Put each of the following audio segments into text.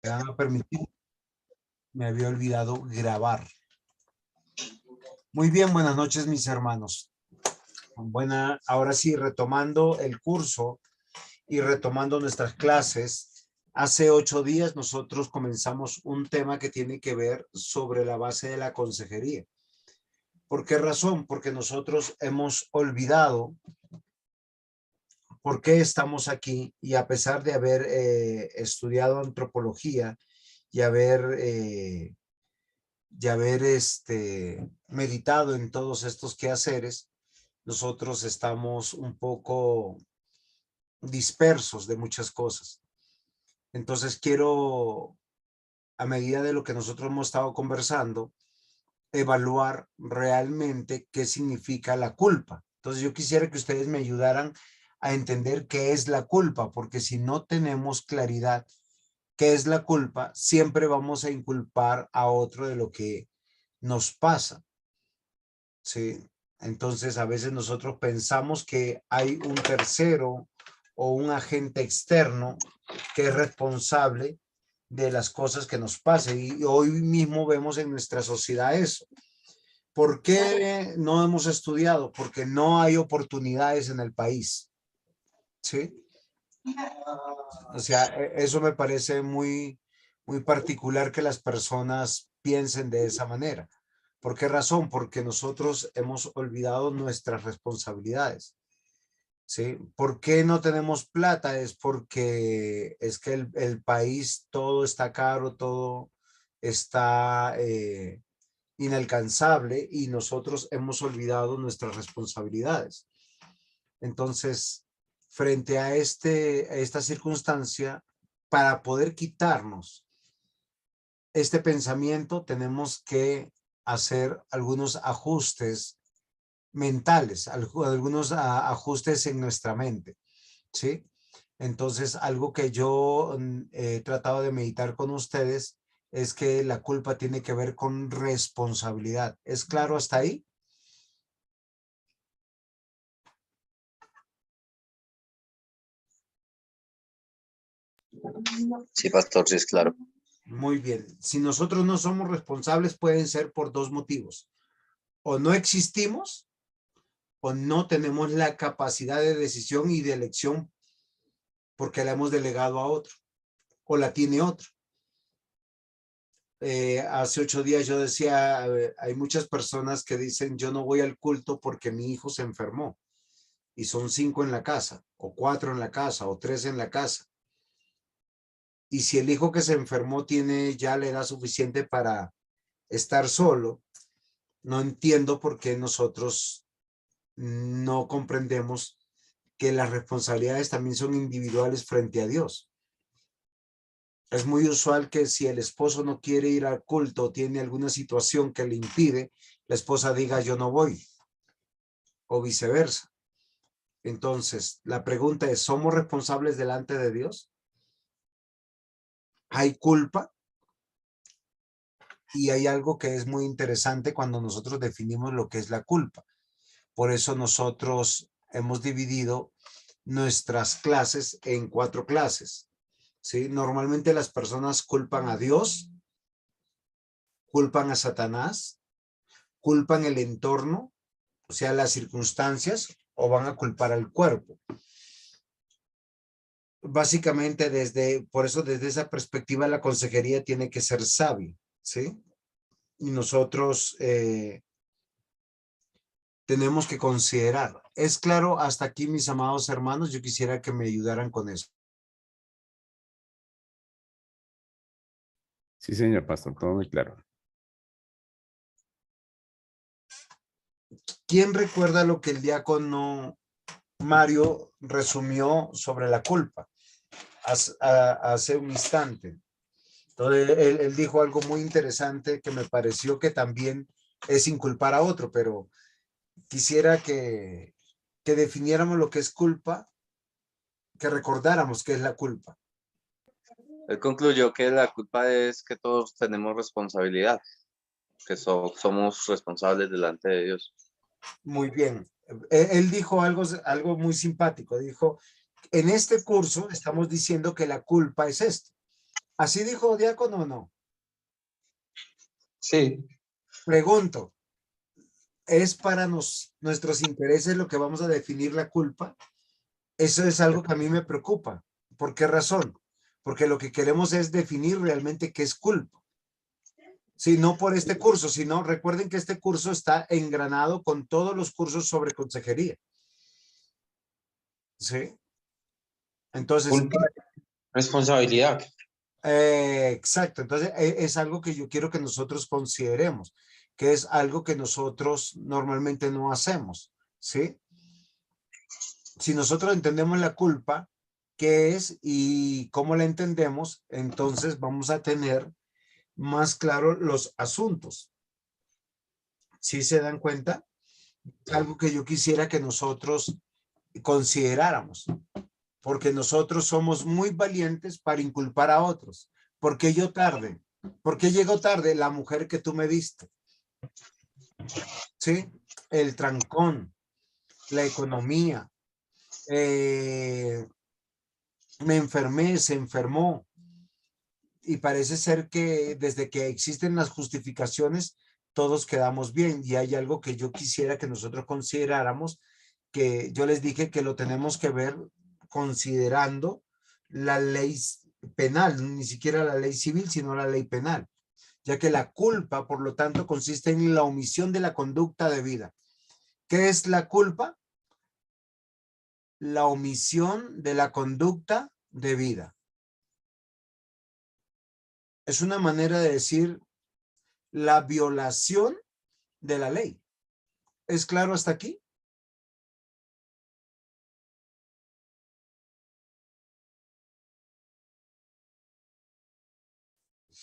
Me van a permitir, me había olvidado grabar. Muy bien, buenas noches, mis hermanos. Ahora sí, retomando el curso y retomando nuestras clases. Hace 8 días nosotros comenzamos un tema que tiene que ver sobre la base de la consejería. ¿Por qué razón? Porque nosotros hemos olvidado por qué estamos aquí, y a pesar de haber estudiado antropología y haber meditado en todos estos quehaceres, nosotros estamos un poco dispersos de muchas cosas. Entonces quiero, a medida de lo que nosotros hemos estado conversando, evaluar realmente qué significa la culpa. Entonces yo quisiera que ustedes me ayudaran a entender qué es la culpa, porque si no tenemos claridad qué es la culpa, siempre vamos a inculpar a otro de lo que nos pasa. ¿Sí? Entonces a veces nosotros pensamos que hay un tercero o un agente externo que es responsable de las cosas que nos pasen, y hoy mismo vemos en nuestra sociedad eso. ¿Por qué no hemos estudiado? Porque no hay oportunidades en el país. ¿Sí? O sea, eso me parece muy particular, que las personas piensen de esa manera. ¿Por qué razón? Porque nosotros hemos olvidado nuestras responsabilidades. ¿Sí? ¿Por qué no tenemos plata? Es porque es que el país todo está caro, todo está inalcanzable, y nosotros hemos olvidado nuestras responsabilidades. Entonces, frente a esta circunstancia, para poder quitarnos este pensamiento, tenemos que hacer algunos ajustes mentales, algunos ajustes en nuestra mente, ¿sí? Entonces, algo que yo he tratado de meditar con ustedes es que la culpa tiene que ver con responsabilidad. ¿Es claro hasta ahí? Sí, pastor, sí es claro. Muy bien. Si nosotros no somos responsables, pueden ser por 2 motivos. O no existimos, o no tenemos la capacidad de decisión y de elección porque la hemos delegado a otro, o la tiene otro. Hace 8 días yo decía, hay muchas personas que dicen, yo no voy al culto porque mi hijo se enfermó, y son 5 en la casa, o 4 en la casa, o 3 en la casa. Y si el hijo que se enfermó tiene ya la edad suficiente para estar solo, no entiendo por qué nosotros no comprendemos que las responsabilidades también son individuales frente a Dios. Es muy usual que si el esposo no quiere ir al culto o tiene alguna situación que le impide, la esposa diga yo no voy, o viceversa. Entonces, la pregunta es, ¿somos responsables delante de Dios? ¿Hay culpa? Y hay algo que es muy interesante cuando nosotros definimos lo que es la culpa. Por eso nosotros hemos dividido nuestras clases en 4 clases. ¿Sí? Normalmente las personas culpan a Dios, culpan a Satanás, culpan el entorno, o sea, las circunstancias, o van a culpar al cuerpo. Básicamente, por eso desde esa perspectiva la consejería tiene que ser sabia, ¿sí? Y nosotros tenemos que considerar. ¿Es claro hasta aquí, mis amados hermanos? Yo quisiera que me ayudaran con eso. Sí, señor pastor, todo muy claro. ¿Quién recuerda lo que el diácono Mario resumió sobre la culpa hace un instante? Entonces, él dijo algo muy interesante que me pareció que también es inculpar a otro, pero quisiera que definiéramos lo que es culpa, que recordáramos qué es la culpa. Él concluyó que la culpa es que todos tenemos responsabilidad, que somos responsables delante de Dios. Muy bien. Él dijo algo muy simpático. Dijo, en este curso estamos diciendo que la culpa es esto. ¿Así dijo diácono o no? Sí. Pregunto, ¿es para nuestros intereses lo que vamos a definir la culpa? Eso es algo que a mí me preocupa. ¿Por qué razón? Porque lo que queremos es definir realmente qué es culpa. Sí, no por este curso, sino recuerden que este curso está engranado con todos los cursos sobre consejería. ¿Sí? Entonces, Culpa, responsabilidad. exacto. Entonces, es algo que yo quiero que nosotros consideremos, que es algo que nosotros normalmente no hacemos. ¿Sí? Si nosotros entendemos la culpa, qué es y cómo la entendemos, entonces vamos a tener más claro los asuntos. ¿Sí se dan cuenta? Algo que yo quisiera que nosotros consideráramos, porque nosotros somos muy valientes para inculpar a otros. ¿Por qué yo tarde? ¿Por qué llegó tarde la mujer que tú me diste? ¿Sí? El trancón, la economía, me enfermé, se enfermó, y parece ser que desde que existen las justificaciones, todos quedamos bien. Y hay algo que yo quisiera que nosotros consideráramos, que yo les dije que lo tenemos que ver considerando la ley penal, ni siquiera la ley civil, sino la ley penal, ya que la culpa, por lo tanto, consiste en la omisión de la conducta debida. ¿Qué es la culpa? La omisión de la conducta debida. Es una manera de decir la violación de la ley. ¿Es claro hasta aquí?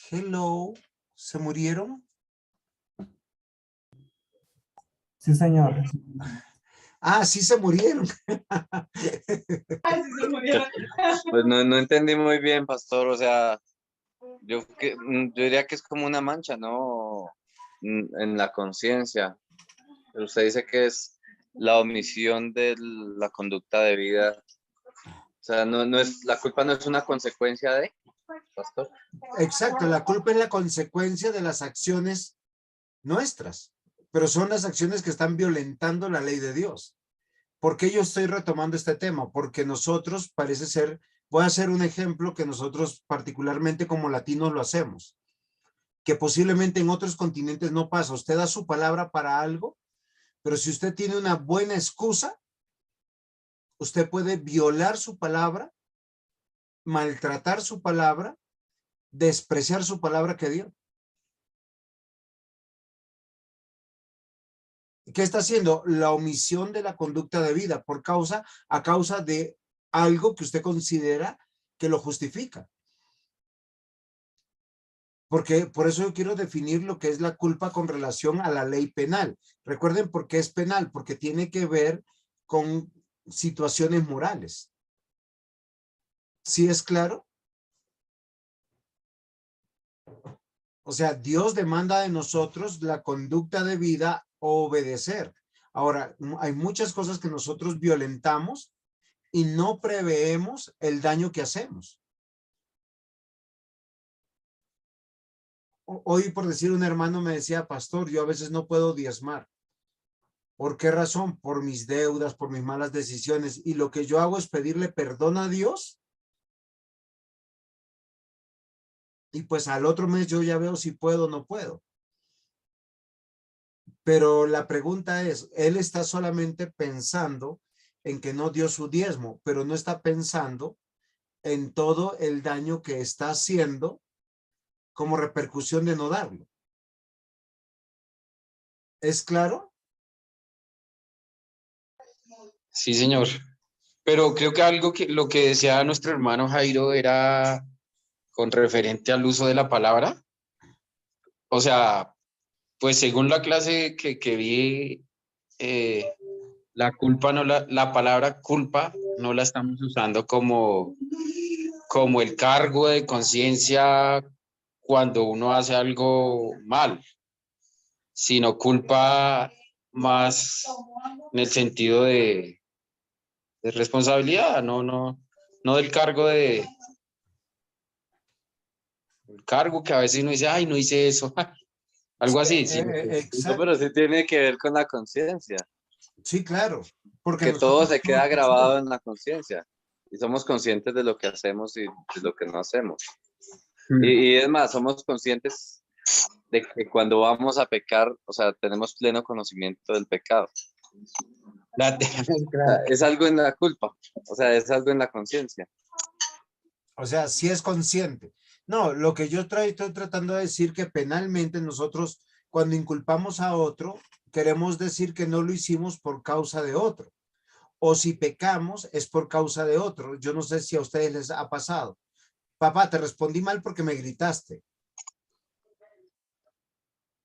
Hello, ¿se murieron? Sí, señor. Ah, sí se murieron. Pues no entendí muy bien, pastor. O sea, yo diría que es como una mancha, ¿no? En la conciencia. Pero usted dice que es la omisión de la conducta de vida. O sea, no es, la culpa no es una consecuencia de, pastor. Exacto, la culpa es la consecuencia de las acciones nuestras, pero son las acciones que están violentando la ley de Dios. ¿Por qué yo estoy retomando este tema? Porque nosotros parece ser, voy a hacer un ejemplo que nosotros particularmente como latinos lo hacemos, que posiblemente en otros continentes no pasa. Usted da su palabra para algo, pero si usted tiene una buena excusa, usted puede violar su palabra, maltratar su palabra, despreciar su palabra que dio. ¿Qué está haciendo? La omisión de la conducta debida a causa de algo que usted considera que lo justifica. Porque por eso yo quiero definir lo que es la culpa con relación a la ley penal. Recuerden por qué es penal, porque tiene que ver con situaciones morales. ¿Sí es claro? O sea, Dios demanda de nosotros la conducta debida o obedecer. Ahora, hay muchas cosas que nosotros violentamos y no preveemos el daño que hacemos. Hoy, por decir, un hermano me decía, pastor, yo a veces no puedo diezmar. ¿Por qué razón? Por mis deudas, por mis malas decisiones. Y lo que yo hago es pedirle perdón a Dios. Y pues al otro mes yo ya veo si puedo o no puedo. Pero la pregunta es, él está solamente pensando en que no dio su diezmo, pero no está pensando en todo el daño que está haciendo como repercusión de no darlo. ¿Es claro? Sí, señor. Pero creo que algo que lo que decía nuestro hermano Jairo era con referente al uso de la palabra. O sea, pues según la clase que vi, la culpa no la palabra culpa no la estamos usando como el cargo de conciencia cuando uno hace algo mal, sino culpa más en el sentido de responsabilidad, no del cargo de... el cargo, que a veces uno dice, ay, no hice eso, algo así, sí. No, Exacto. pero sí tiene que ver con la conciencia, Sí, claro. Porque que todo nosotros se somos queda grabado personas. en la conciencia y somos conscientes de lo que hacemos y de lo que no hacemos. Mm. Y es más, somos conscientes de que cuando vamos a pecar, o sea, tenemos pleno conocimiento del pecado. La O sea, es algo en la culpa, o sea, es algo en la conciencia. O sea, sí es consciente. No, lo que yo estoy tratando de decir que penalmente nosotros, cuando inculpamos a otro, queremos decir que no lo hicimos por causa de otro. O si pecamos es por causa de otro. Yo no sé si a ustedes les ha pasado. Papá, te respondí mal porque me gritaste.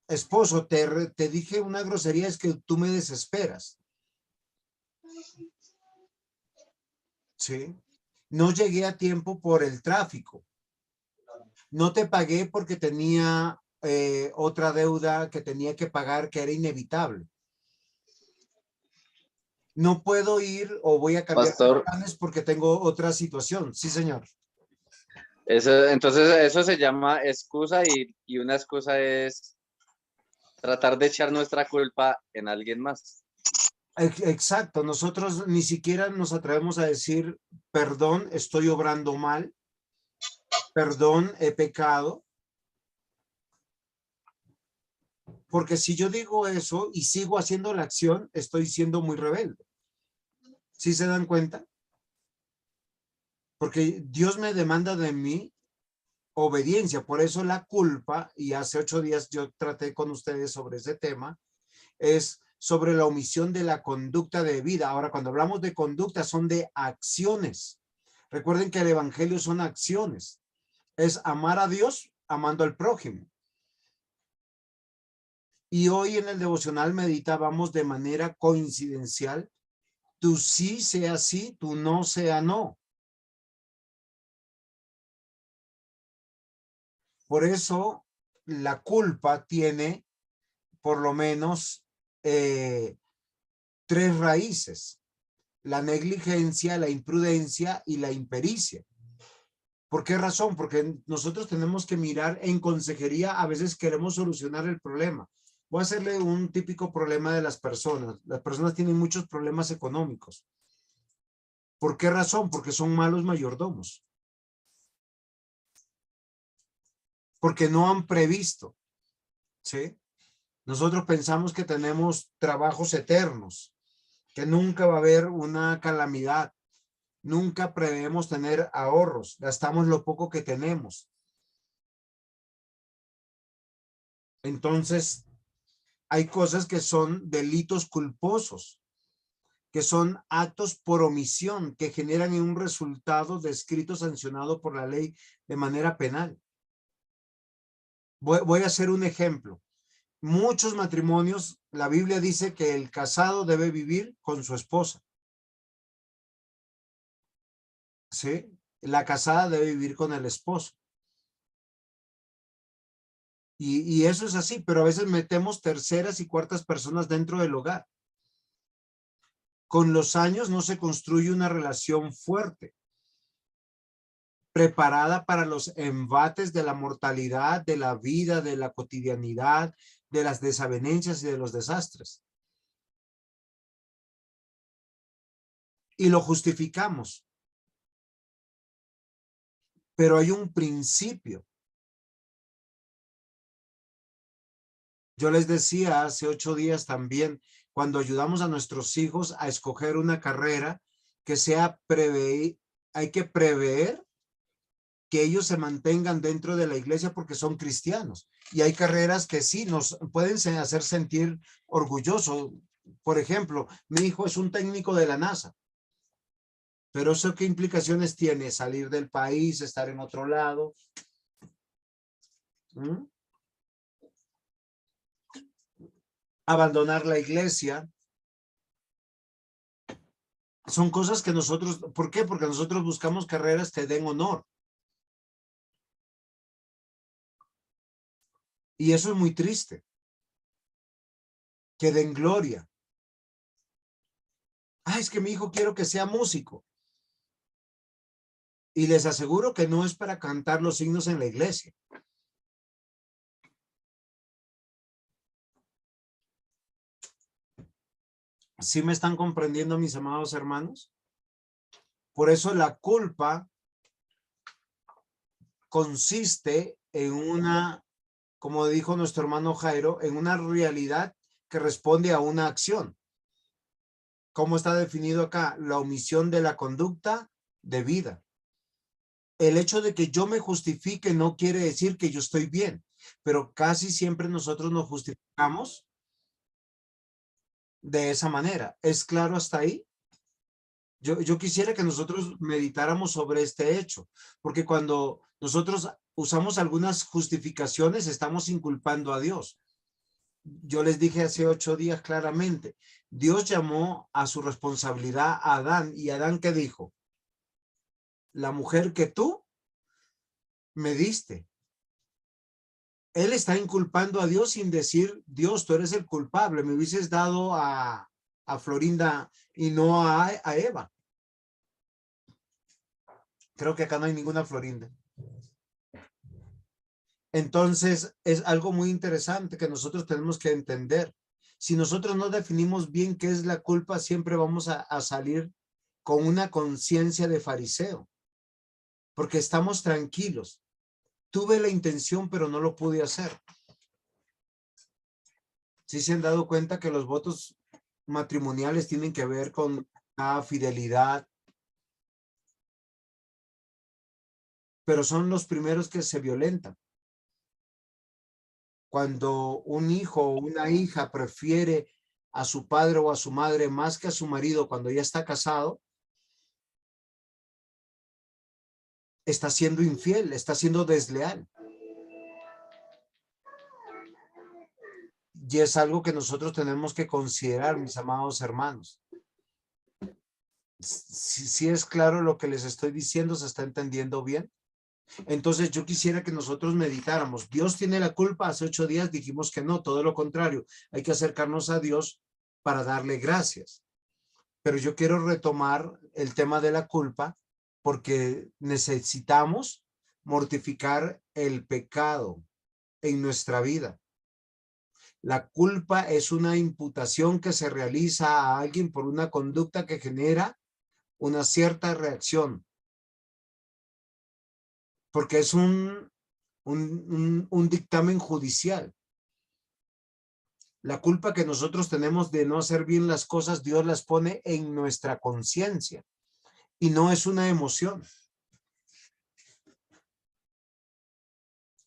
Esposo, te dije una grosería, es que tú me desesperas. ¿Sí? No llegué a tiempo por el tráfico. No te pagué porque tenía otra deuda que tenía que pagar que era inevitable. No puedo ir o voy a cambiar de Pastor, planes porque tengo otra situación. Sí, señor. entonces eso se llama excusa y una excusa es tratar de echar nuestra culpa en alguien más. Exacto. Nosotros ni siquiera nos atrevemos a decir, perdón, estoy obrando mal. Perdón, he pecado. Porque si yo digo eso y sigo haciendo la acción, estoy siendo muy rebelde. ¿Sí se dan cuenta? Porque Dios me demanda de mí obediencia. Por eso la culpa, y hace 8 días yo traté con ustedes sobre ese tema, es sobre la omisión de la conducta de vida. Ahora, cuando hablamos de conducta, son de acciones. Recuerden que el evangelio son acciones. Es amar a Dios amando al prójimo. Y hoy en el devocional meditábamos de manera coincidencial, tu sí sea sí, tu no sea no. Por eso la culpa tiene por lo menos 3 raíces: la negligencia, la imprudencia y la impericia. ¿Por qué razón? Porque nosotros tenemos que mirar en consejería, a veces queremos solucionar el problema. Voy a hacerle un típico problema de las personas. Las personas tienen muchos problemas económicos. ¿Por qué razón? Porque son malos mayordomos. Porque no han previsto, ¿sí? Nosotros pensamos que tenemos trabajos eternos, que nunca va a haber una calamidad. Nunca prevemos tener ahorros, gastamos lo poco que tenemos. Entonces, hay cosas que son delitos culposos, que son actos por omisión, que generan un resultado descrito, sancionado por la ley de manera penal. Voy a hacer un ejemplo. Muchos matrimonios, la Biblia dice que el casado debe vivir con su esposa. ¿Sí? La casada debe vivir con el esposo. Y eso es así, pero a veces metemos terceras y cuartas personas dentro del hogar. Con los años no se construye una relación fuerte, preparada para los embates de la mortalidad, de la vida, de la cotidianidad, de las desavenencias y de los desastres. Y lo justificamos. Pero hay un principio. Yo les decía hace 8 días también, cuando ayudamos a nuestros hijos a escoger una carrera que sea hay que prever que ellos se mantengan dentro de la iglesia porque son cristianos. Y hay carreras que sí nos pueden hacer sentir orgullosos. Por ejemplo, mi hijo es un técnico de la NASA. Pero ¿eso qué implicaciones tiene? Salir del país, estar en otro lado. ¿Mm? Abandonar la iglesia. Son cosas que nosotros, ¿por qué? Porque nosotros buscamos carreras que den honor. Y eso es muy triste. Que den gloria. Ah, es que mi hijo quiero que sea músico. Y les aseguro que no es para cantar los himnos en la iglesia. ¿Sí me están comprendiendo, mis amados hermanos? Por eso la culpa consiste en una, como dijo nuestro hermano Jairo, en una realidad que responde a una acción. ¿Cómo está definido acá? La omisión de la conducta debida. El hecho de que yo me justifique no quiere decir que yo estoy bien, pero casi siempre nosotros nos justificamos de esa manera. ¿Es claro hasta ahí? Yo quisiera que nosotros meditáramos sobre este hecho, porque cuando nosotros usamos algunas justificaciones, estamos inculpando a Dios. Yo les dije hace 8 días claramente, Dios llamó a su responsabilidad a Adán, y Adán, ¿qué dijo? La mujer que tú me diste. Él está inculpando a Dios sin decir, Dios, tú eres el culpable, me hubieses dado a Florinda y no a Eva. Creo que acá no hay ninguna Florinda. Entonces, es algo muy interesante que nosotros tenemos que entender. Si nosotros no definimos bien qué es la culpa, siempre vamos a salir con una conciencia de fariseo, porque estamos tranquilos. Tuve la intención, pero no lo pude hacer. ¿Sí se han dado cuenta que los votos matrimoniales tienen que ver con la fidelidad? Pero son los primeros que se violentan. Cuando un hijo o una hija prefiere a su padre o a su madre más que a su marido cuando ya está casado, está siendo infiel, está siendo desleal. Y es algo que nosotros tenemos que considerar, mis amados hermanos. Si es claro lo que les estoy diciendo, ¿se está entendiendo bien? Entonces yo quisiera que nosotros meditáramos. ¿Dios tiene la culpa? Hace 8 días dijimos que no, todo lo contrario. Hay que acercarnos a Dios para darle gracias. Pero yo quiero retomar el tema de la culpa porque necesitamos mortificar el pecado en nuestra vida. La culpa es una imputación que se realiza a alguien por una conducta que genera una cierta reacción. Porque es un dictamen judicial. La culpa que nosotros tenemos de no hacer bien las cosas, Dios las pone en nuestra conciencia y no es una emoción.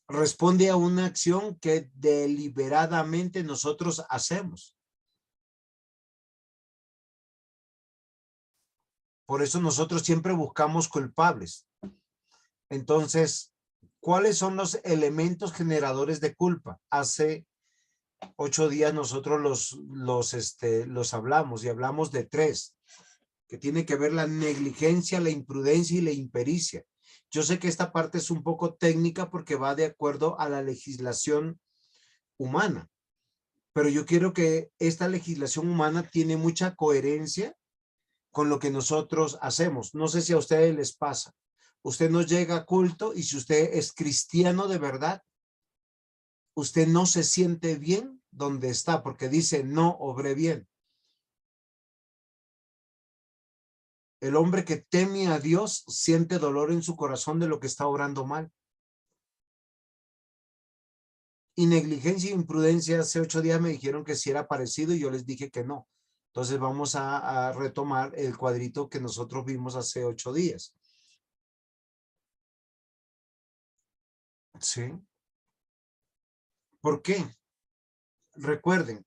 Responde a una acción que deliberadamente nosotros hacemos. Por eso nosotros siempre buscamos culpables. Entonces, ¿cuáles son los elementos generadores de culpa? Hace 8 días nosotros los hablamos y hablamos de 3, que tiene que ver la negligencia, la imprudencia y la impericia. Yo sé que esta parte es un poco técnica porque va de acuerdo a la legislación humana, pero yo quiero que esta legislación humana tiene mucha coherencia con lo que nosotros hacemos. No sé si a ustedes les pasa. Usted no llega a culto y si usted es cristiano de verdad, usted no se siente bien donde está porque dice, no obré bien. El hombre que teme a Dios siente dolor en su corazón de lo que está obrando mal. Y negligencia e imprudencia, hace 8 días me dijeron que sí era parecido y yo les dije que no. Entonces vamos a retomar el cuadrito que nosotros vimos hace 8 días. ¿Sí? ¿Por qué? Recuerden,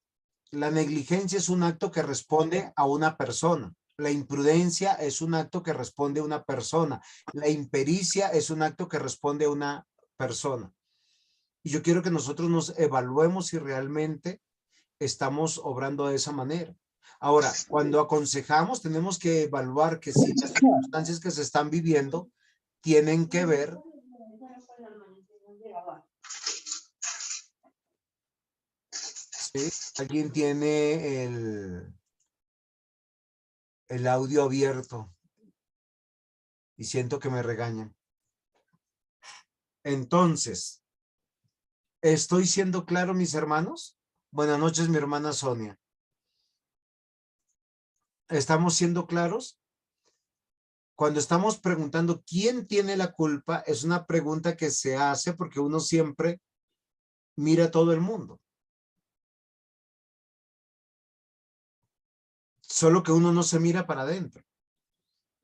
la negligencia es un acto que responde a una persona. La imprudencia es un acto que responde a una persona. La impericia es un acto que responde a una persona. Y yo quiero que nosotros nos evaluemos si realmente estamos obrando de esa manera. Ahora, cuando aconsejamos, tenemos que evaluar que si las circunstancias que se están viviendo tienen que ver ¿sí? Alguien tiene el audio abierto y siento que me regañan. Entonces, ¿estoy siendo claro, mis hermanos? Buenas noches, mi hermana Sonia. ¿Estamos siendo claros? Cuando estamos preguntando quién tiene la culpa, es una pregunta que se hace porque uno siempre mira a todo el mundo. Solo que uno no se mira para adentro.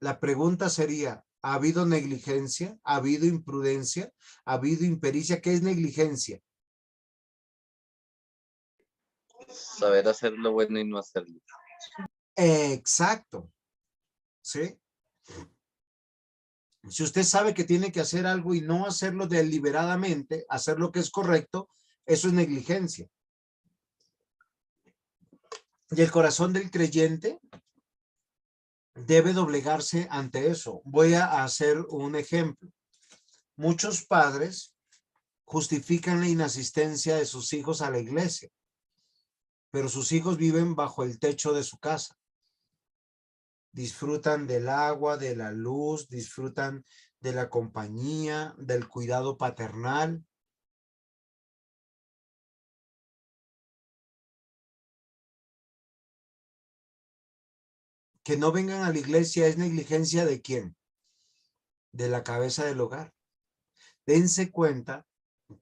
La pregunta sería, ¿ha habido negligencia? ¿Ha habido imprudencia? ¿Ha habido impericia? ¿Qué es negligencia? Saber hacer lo bueno y no hacerlo. Exacto. ¿Sí? Si usted sabe que tiene que hacer algo y no hacerlo deliberadamente, hacer lo que es correcto, eso es negligencia. Y el corazón del creyente debe doblegarse ante eso. Voy a hacer un ejemplo. Muchos padres justifican la inasistencia de sus hijos a la iglesia, pero sus hijos viven bajo el techo de su casa. Disfrutan del agua, de la luz, disfrutan de la compañía, del cuidado paternal. Que no vengan a la iglesia es negligencia ¿de quién? De la cabeza del hogar. Dense cuenta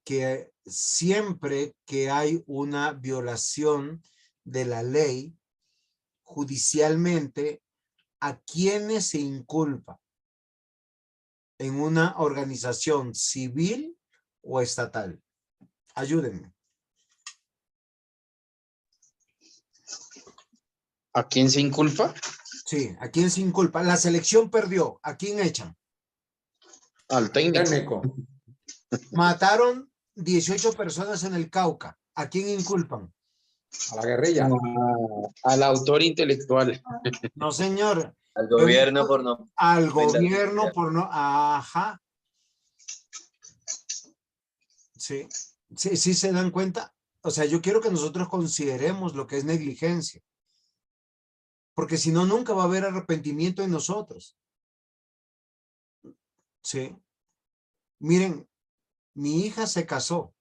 que siempre que hay una violación de la ley, judicialmente, ¿a quiénes se inculpa? ¿En una organización civil o estatal? Ayúdenme. ¿A quién se inculpa? Sí, ¿a quién se inculpa? La selección perdió. ¿A quién echan? Al técnico. Técnico. Mataron 18 personas en el Cauca. ¿A quién inculpan? A la guerrilla. Al autor intelectual. No, señor. Al Yo he gobierno visto por no al brindar gobierno seguridad. por no. Ajá. Sí. Sí, sí se dan cuenta. O sea, yo quiero que nosotros consideremos lo que es negligencia. Porque si no, nunca va a haber arrepentimiento en nosotros. Sí. Miren, mi hija se casó.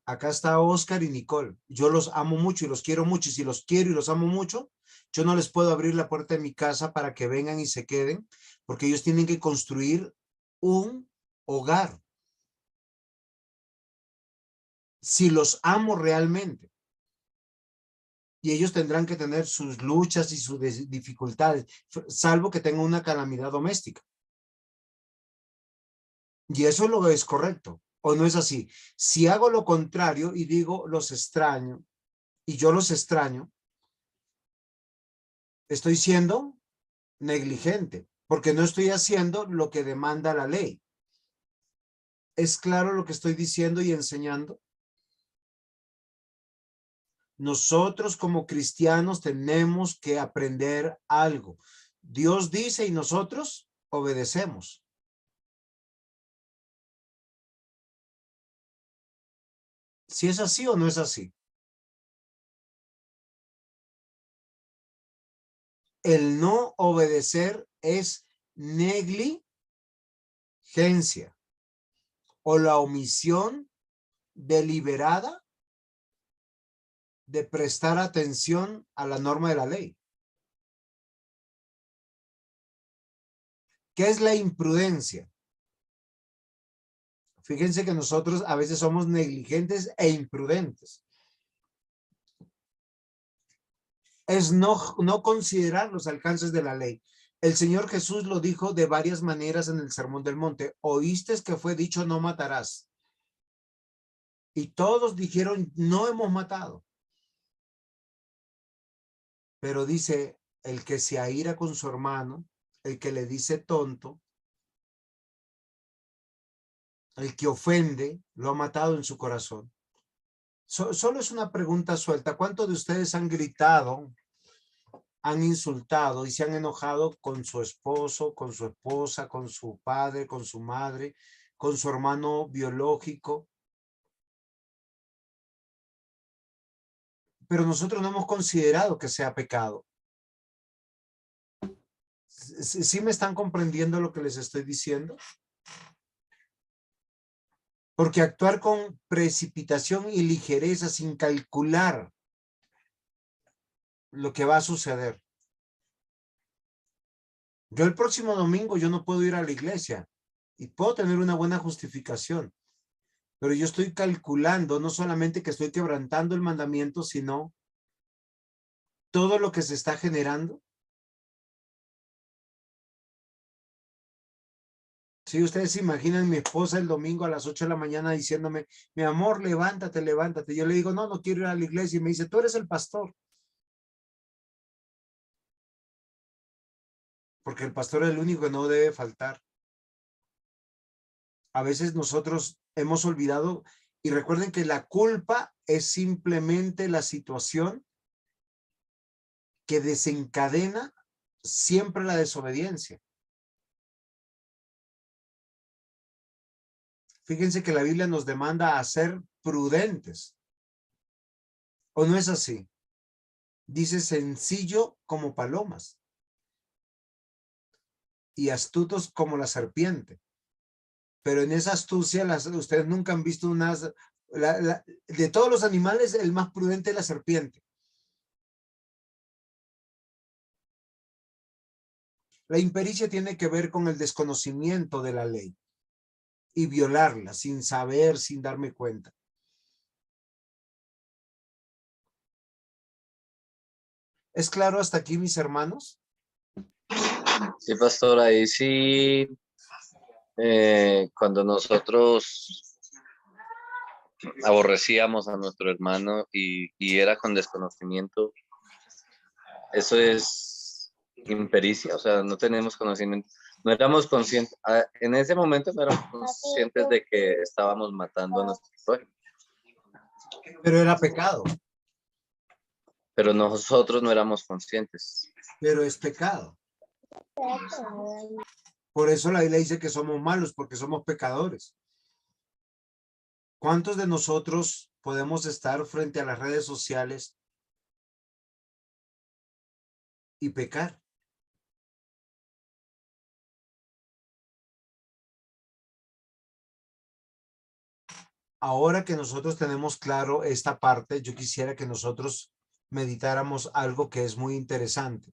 Acá está Oscar y Nicole. Yo los amo mucho y los quiero mucho. Y si los quiero y los amo mucho, yo no les puedo abrir la puerta de mi casa para que vengan y se queden, porque ellos tienen que construir un hogar. Si los amo realmente. Y ellos tendrán que tener sus luchas y sus dificultades, salvo que tengan una calamidad doméstica. Y eso lo es correcto, ¿o no es así? Si hago lo contrario y digo los extraño, y yo los extraño, estoy siendo negligente, porque no estoy haciendo lo que demanda la ley. ¿Es claro lo que estoy diciendo y enseñando? Nosotros como cristianos tenemos que aprender algo. Dios dice y nosotros obedecemos. ¿Si es así o no es así? El no obedecer es negligencia o la omisión deliberada de prestar atención a la norma de la ley. ¿Qué es la imprudencia? Fíjense que nosotros a veces somos negligentes e imprudentes. Es no considerar los alcances de la ley. El Señor Jesús lo dijo de varias maneras en el Sermón del Monte. Oíste que fue dicho no matarás. Y todos dijeron no hemos matado. Pero dice el que se aira con su hermano, el que le dice tonto, el que ofende, lo ha matado en su corazón. Solo es una pregunta suelta. ¿Cuántos de ustedes han gritado, han insultado y se han enojado con su esposo, con su esposa, con su padre, con su madre, con su hermano biológico? Pero nosotros no hemos considerado que sea pecado. ¿Sí me están comprendiendo lo que les estoy diciendo? Porque actuar con precipitación y ligereza sin calcular lo que va a suceder. Yo el próximo domingo yo no puedo ir a la iglesia y puedo tener una buena justificación, pero yo estoy calculando no solamente que estoy quebrantando el mandamiento, sino todo lo que se está generando. Si ustedes se imaginan mi esposa el domingo a las 8 de la mañana diciéndome, mi amor, levántate, levántate. Yo le digo, no, no quiero ir a la iglesia. Y me dice, tú eres el pastor. Porque el pastor es el único que no debe faltar. A veces nosotros hemos olvidado, y recuerden que la culpa es simplemente la situación que desencadena siempre la desobediencia. Fíjense que la Biblia nos demanda a ser prudentes. ¿O no es así? Dice sencillo como palomas y astutos como la serpiente. Pero en esa astucia, ustedes nunca han visto unas... de todos los animales, el más prudente es la serpiente. La impericia tiene que ver con el desconocimiento de la ley y violarla sin saber, sin darme cuenta. ¿Es claro hasta aquí, mis hermanos? Sí, pastor, ahí sí, cuando nosotros aborrecíamos a nuestro hermano y era con desconocimiento, eso es impericia, o sea, no tenemos conocimiento, no éramos conscientes, en ese momento no éramos conscientes de que estábamos matando a nuestro prójimo, Pero era pecado, pero nosotros no éramos conscientes. pero es pecado. Por eso la Biblia dice que somos malos, porque somos pecadores. ¿Cuántos de nosotros podemos estar frente a las redes sociales y pecar? Ahora que nosotros tenemos claro esta parte, yo quisiera que nosotros meditáramos algo que es muy interesante,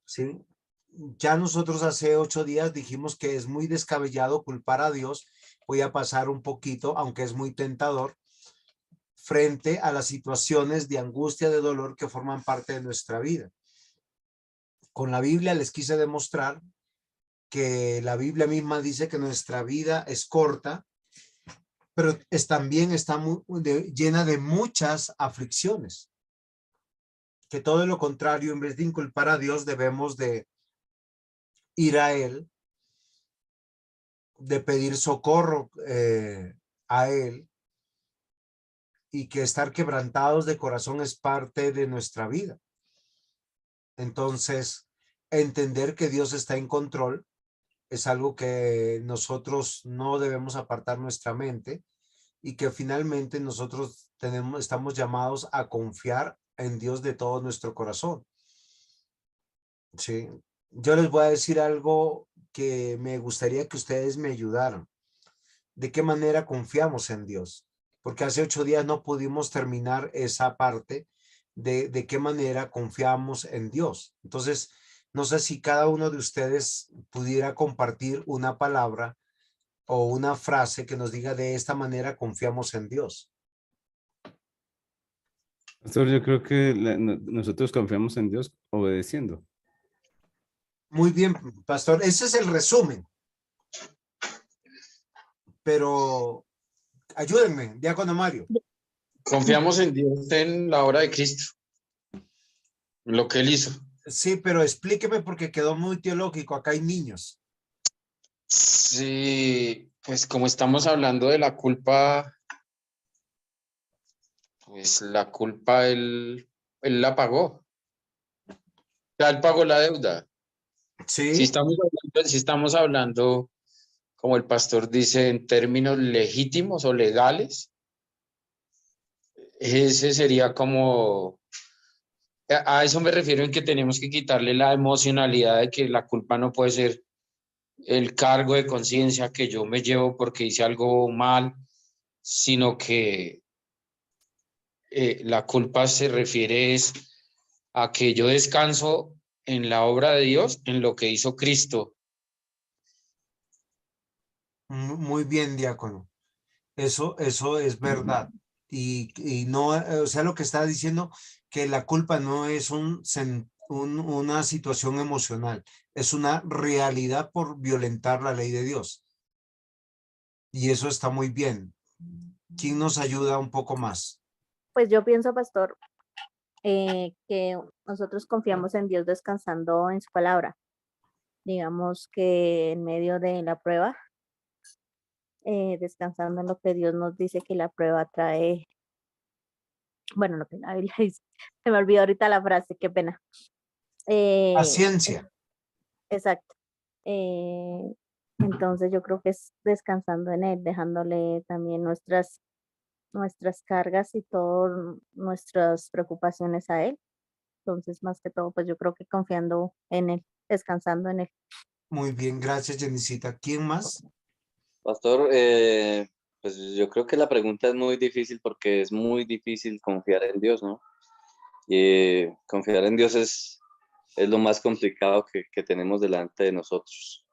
¿sí? Ya nosotros hace 8 días dijimos que es muy descabellado culpar a Dios. Voy a pasar un poquito, aunque es muy tentador, frente a las situaciones de angustia, de dolor que forman parte de nuestra vida. Con la Biblia les quise demostrar que la Biblia misma dice que nuestra vida es corta, pero también está llena de muchas aflicciones. Que todo lo contrario, en vez de inculpar a Dios, debemos de ir a Él, de pedir socorro a Él, y que estar quebrantados de corazón es parte de nuestra vida. Entonces, entender que Dios está en control es algo que nosotros no debemos apartar nuestra mente, y que finalmente nosotros estamos llamados a confiar en Dios de todo nuestro corazón. Sí. Yo les voy a decir algo que me gustaría que ustedes me ayudaran. ¿De qué manera confiamos en Dios? Porque hace 8 días no pudimos terminar esa parte de qué manera confiamos en Dios. Entonces, no sé si cada uno de ustedes pudiera compartir una palabra o una frase que nos diga de esta manera confiamos en Dios. Pastor, yo creo que nosotros confiamos en Dios obedeciendo. Muy bien, pastor. Ese es el resumen. Pero ayúdenme, diácono Mario. Confiamos en Dios en la obra de Cristo, en lo que Él hizo. Sí, pero explíqueme porque quedó muy teológico. Acá hay niños. Sí, pues como estamos hablando de la culpa, pues la culpa él la pagó. Ya él pagó la deuda. Sí, Si estamos hablando, como el pastor dice, en términos legítimos o legales, ese sería como A eso me refiero en que tenemos que quitarle la emocionalidad de que la culpa no puede ser el cargo de conciencia que yo me llevo porque hice algo mal, sino que la culpa se refiere es a que yo descanso en la obra de Dios, en lo que hizo Cristo. Muy bien, diácono. Eso es verdad. Y no, o sea, lo que está diciendo, que la culpa no es una situación emocional, es una realidad por violentar la ley de Dios. Y eso está muy bien. ¿Quién nos ayuda un poco más? Pues yo pienso, pastor, que nosotros confiamos en Dios descansando en su palabra. Digamos que en medio de la prueba, descansando en lo que Dios nos dice que la prueba trae, bueno, lo que la Biblia dice, se me olvidó ahorita la frase, qué pena. Paciencia. Exacto. Entonces yo creo que es descansando en Él, dejándole también nuestras cargas y todas nuestras preocupaciones a Él. Entonces, más que todo, pues yo creo que confiando en Él, descansando en Él. Muy bien, gracias, Jenicita. ¿Quién más? Pastor, pues yo creo que la pregunta es muy difícil porque es muy difícil confiar en Dios, ¿no? Y confiar en Dios es lo más complicado que tenemos delante de nosotros.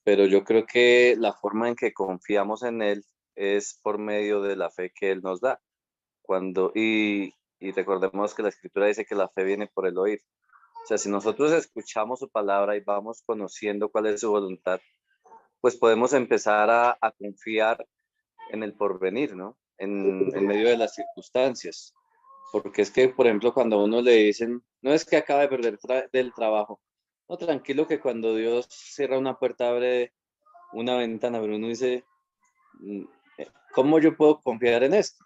Pero yo creo que la forma en que confiamos en Él es por medio de la fe que Él nos da. Y recordemos que la Escritura dice que la fe viene por el oír. O sea, si nosotros escuchamos su palabra y vamos conociendo cuál es su voluntad, pues podemos empezar a confiar en el porvenir, ¿no? En medio de las circunstancias. Porque es que, por ejemplo, cuando a uno le dicen, no es que acaba de perder del trabajo, no, tranquilo que cuando Dios cierra una puerta, abre una ventana, pero uno dice, ¿cómo yo puedo confiar en esto?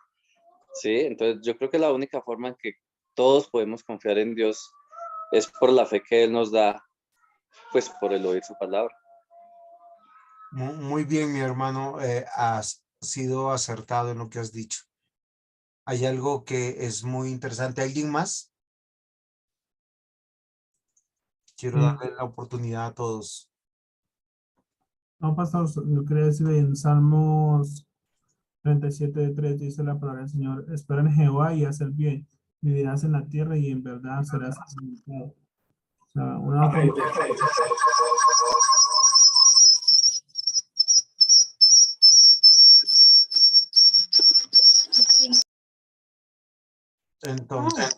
Sí, entonces yo creo que la única forma en que todos podemos confiar en Dios es por la fe que Él nos da, pues por el oír su palabra. Muy bien, mi hermano, has sido acertado en lo que has dicho. Hay algo que es muy interesante. ¿Alguien más? Quiero darle la oportunidad a todos. No, pastor, yo quería decir en Salmos 37:3 dice la palabra del Señor: espera en Jehová y haz el bien, vivirás en la tierra y en verdad serás alimentado. O sea, una fe. Entonces,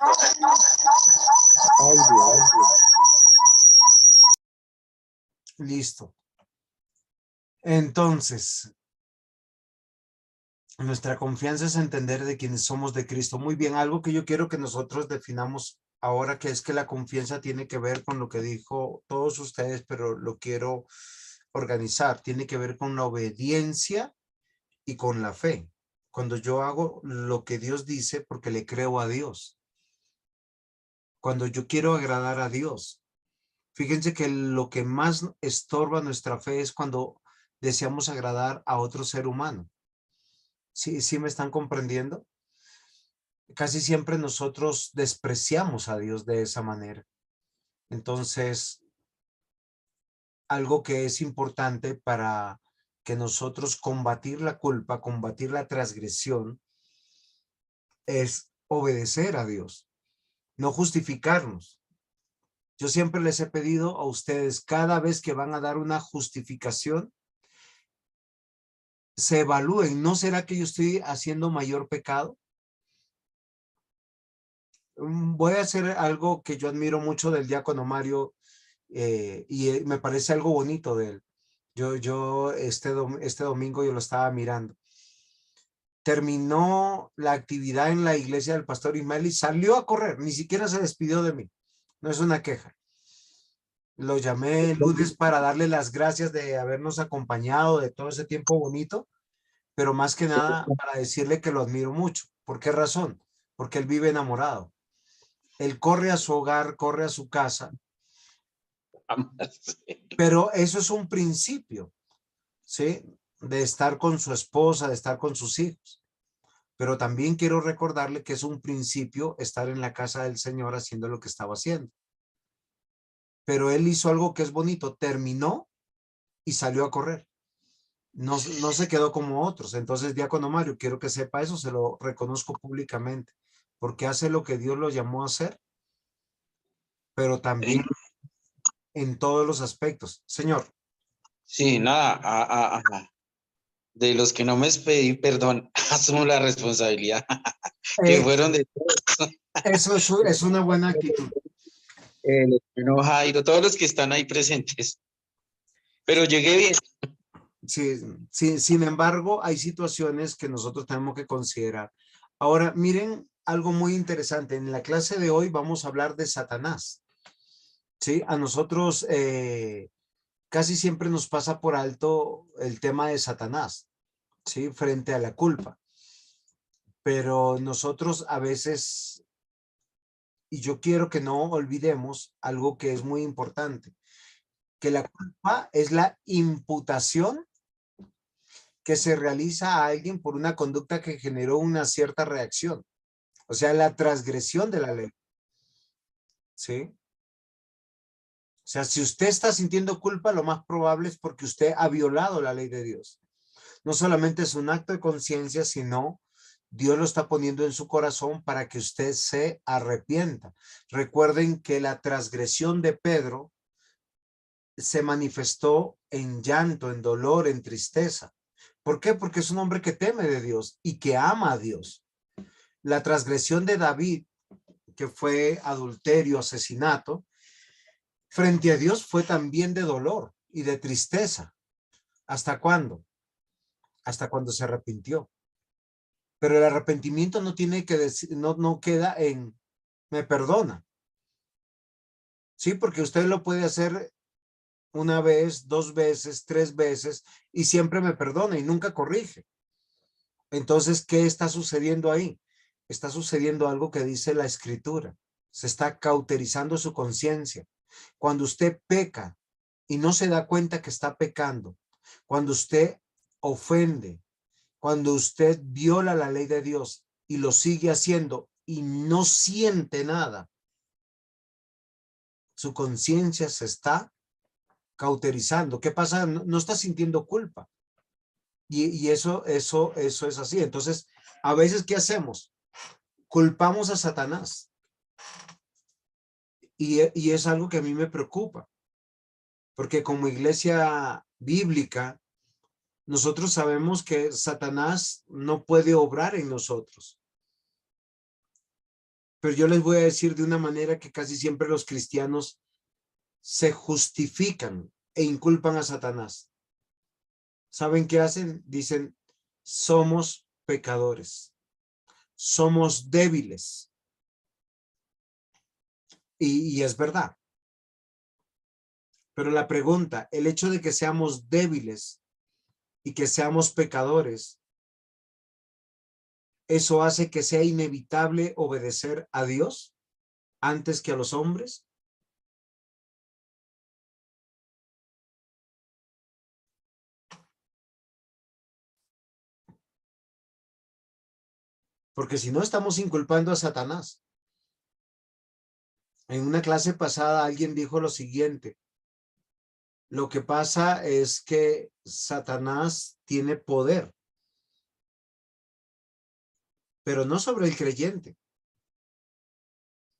listo. Entonces, nuestra confianza es entender de quienes somos de Cristo. Muy bien, algo que yo quiero que nosotros definamos ahora, que es que la confianza tiene que ver con lo que dijo todos ustedes, pero lo quiero organizar. Tiene que ver con la obediencia y con la fe. Cuando yo hago lo que Dios dice porque le creo a Dios. Cuando yo quiero agradar a Dios. Fíjense que lo que más estorba nuestra fe es cuando deseamos agradar a otro ser humano. ¿Sí me están comprendiendo? Casi siempre nosotros despreciamos a Dios de esa manera. Entonces, algo que es importante para que nosotros combatir la culpa, combatir la transgresión, es obedecer a Dios, no justificarnos. Yo siempre les he pedido a ustedes, cada vez que van a dar una justificación, se evalúen, ¿no será que yo estoy haciendo mayor pecado? Voy a hacer algo que yo admiro mucho del diácono Mario y me parece algo bonito de él. Este domingo yo lo estaba mirando. Terminó la actividad en la iglesia del pastor Ismael y salió a correr, ni siquiera se despidió de mí. No es una queja. Lo llamé el lunes para darle las gracias de habernos acompañado de todo ese tiempo bonito, pero más que nada para decirle que lo admiro mucho. ¿Por qué razón? Porque él vive enamorado. Él corre a su hogar, corre a su casa, pero eso es un principio, ¿sí? De estar con su esposa, de estar con sus hijos. pero también quiero recordarle que es un principio estar en la casa del Señor haciendo lo que estaba haciendo. Pero él hizo algo que es bonito, terminó y salió a correr. No se quedó como otros. Entonces, diácono Mario, quiero que sepa eso, se lo reconozco públicamente, porque hace lo que Dios lo llamó a hacer, pero también en todos los aspectos. Señor. Sí, nada, de los que no me despedí, perdón, asumo la responsabilidad, que fueron de Eso es una buena actitud. el hermano Jairo, todos los que están ahí presentes. Pero llegué bien. Sí, sin embargo, hay situaciones que nosotros tenemos que considerar. Ahora, miren algo muy interesante. En la clase de hoy vamos a hablar de Satanás. Sí, a nosotros casi siempre nos pasa por alto el tema de Satanás, ¿sí? Frente a la culpa. Pero nosotros a veces, y yo quiero que no olvidemos algo que es muy importante, que la culpa es la imputación que se realiza a alguien por una conducta que generó una cierta reacción. O sea, la transgresión de la ley. ¿Sí? O sea, si usted está sintiendo culpa, lo más probable es porque usted ha violado la ley de Dios. No solamente es un acto de conciencia, sino Dios lo está poniendo en su corazón para que usted se arrepienta. Recuerden que la transgresión de Pedro se manifestó en llanto, en dolor, en tristeza. ¿Por qué? Porque es un hombre que teme de Dios y que ama a Dios. La transgresión de David, que fue adulterio, asesinato, frente a Dios fue también de dolor y de tristeza. ¿Hasta cuándo? Hasta cuando se arrepintió. Pero el arrepentimiento no tiene que decir, no queda en me perdona. Sí, porque usted lo puede hacer una vez, 2 veces, 3 veces y siempre me perdona y nunca corrige. Entonces, ¿qué está sucediendo ahí? Está sucediendo algo que dice la Escritura. Se está cauterizando su conciencia. Cuando usted peca y no se da cuenta que está pecando, cuando usted ofende, cuando usted viola la ley de Dios y lo sigue haciendo y no siente nada, su conciencia se está cauterizando. ¿Qué pasa? No está sintiendo culpa. Y eso es así. Entonces, a veces, ¿qué hacemos? Culpamos a Satanás. Y es algo que a mí me preocupa. Porque como iglesia bíblica, nosotros sabemos que Satanás no puede obrar en nosotros. Pero yo les voy a decir de una manera que casi siempre los cristianos se justifican e inculpan a Satanás. ¿Saben qué hacen? Dicen, somos pecadores, somos débiles. Y es verdad. Pero la pregunta, el hecho de que seamos débiles y que seamos pecadores, ¿eso hace que sea inevitable obedecer a Dios antes que a los hombres? Porque si no, estamos inculpando a Satanás. En una clase pasada alguien dijo lo siguiente: lo que pasa es que Satanás tiene poder, pero no sobre el creyente.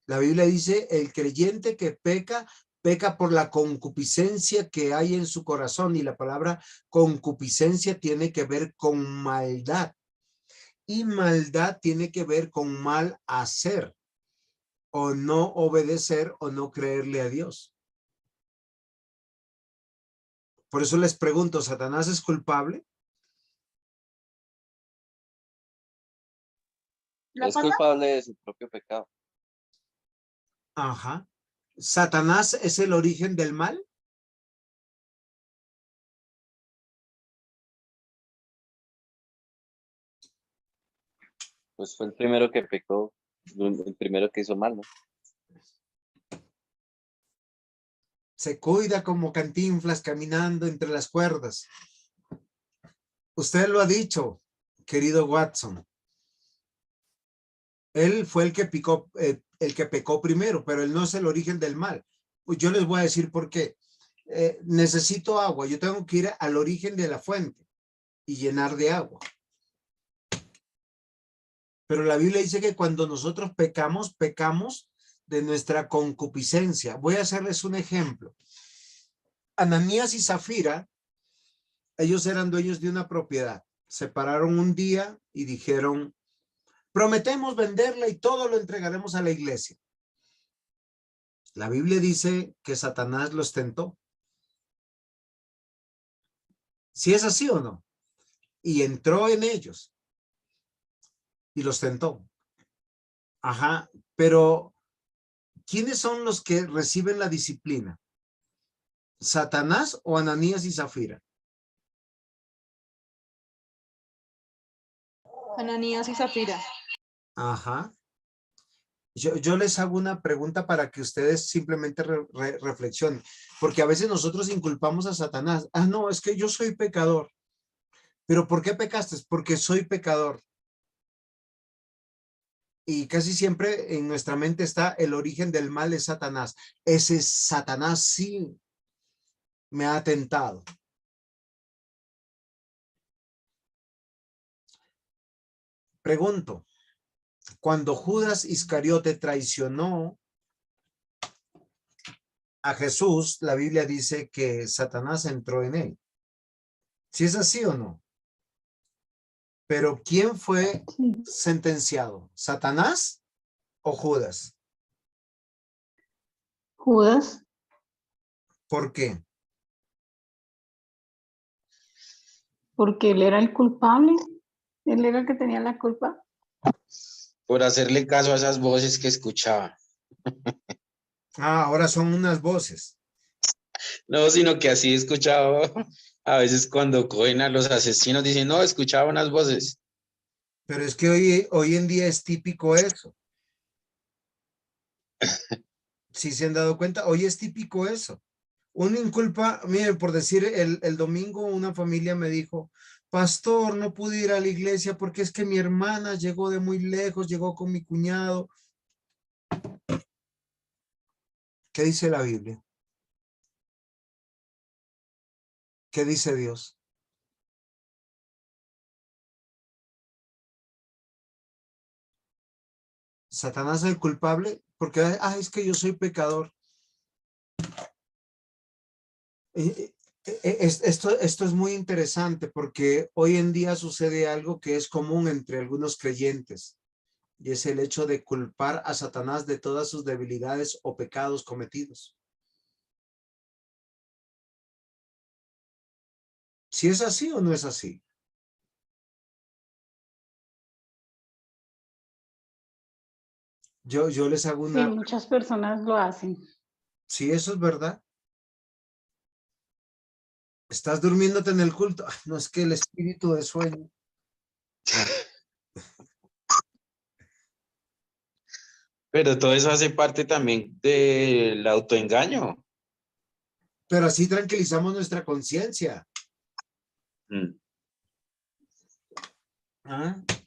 La Biblia dice, el creyente que peca, peca por la concupiscencia que hay en su corazón, y la palabra concupiscencia tiene que ver con maldad. Y maldad tiene que ver con mal hacer, o no obedecer, o no creerle a Dios. Por eso les pregunto, ¿Satanás es culpable? Es culpable de su propio pecado. Ajá. ¿Satanás es el origen del mal? Pues fue el primero que pecó, el primero que hizo mal, ¿no? Se cuida como Cantinflas caminando entre las cuerdas. Usted lo ha dicho, querido Watson. Él fue el que pecó primero, pero él no es el origen del mal. Pues yo les voy a decir por qué. Necesito agua, yo tengo que ir al origen de la fuente y llenar de agua. Pero la Biblia dice que cuando nosotros pecamos, pecamos de nuestra concupiscencia. Voy a hacerles un ejemplo. Ananías y Zafira, ellos eran dueños de una propiedad. Se pararon un día y dijeron, prometemos venderla y todo lo entregaremos a la iglesia. La Biblia dice que Satanás los tentó. ¿Si es así o no? Y entró en ellos y los tentó. Ajá, pero ¿quiénes son los que reciben la disciplina? ¿Satanás o Ananías y Zafira? Ananías y Zafira. Ajá. Yo les hago una pregunta para que ustedes simplemente reflexionen, porque a veces nosotros inculpamos a Satanás. Ah, no, es que yo soy pecador. ¿Pero por qué pecaste? Porque soy pecador. Y casi siempre en nuestra mente está el origen del mal es Satanás. Ese Satanás sí me ha tentado. Pregunto, cuando Judas Iscariote traicionó a Jesús, la Biblia dice que Satanás entró en él. ¿Sí es así o no? Pero ¿quién fue sentenciado? ¿Satanás o Judas? Judas. ¿Por qué? Porque él era el culpable. Él era el que tenía la culpa. Por hacerle caso a esas voces que escuchaba. Ah, ahora son unas voces. No, sino que así he escuchado a veces cuando cogen a los asesinos, dicen, no, escuchaba unas voces. Pero es que hoy en día es típico eso. Si se han dado cuenta, hoy es típico eso. Uno inculpa, mire, por decir, el domingo una familia me dijo, pastor, no pude ir a la iglesia porque es que mi hermana llegó de muy lejos, llegó con mi cuñado. ¿Qué dice la Biblia? ¿Qué dice Dios? ¿Satanás es el culpable? Porque, es que yo soy pecador. Esto es muy interesante porque hoy en día sucede algo que es común entre algunos creyentes y es el hecho de culpar a Satanás de todas sus debilidades o pecados cometidos. ¿Si es así o no es así? Yo les hago Sí, una... muchas personas lo hacen. Si eso es verdad. ¿Estás durmiéndote en el culto? No, es que el espíritu de sueño. Pero todo eso hace parte también del autoengaño. Pero así tranquilizamos nuestra conciencia. Mm.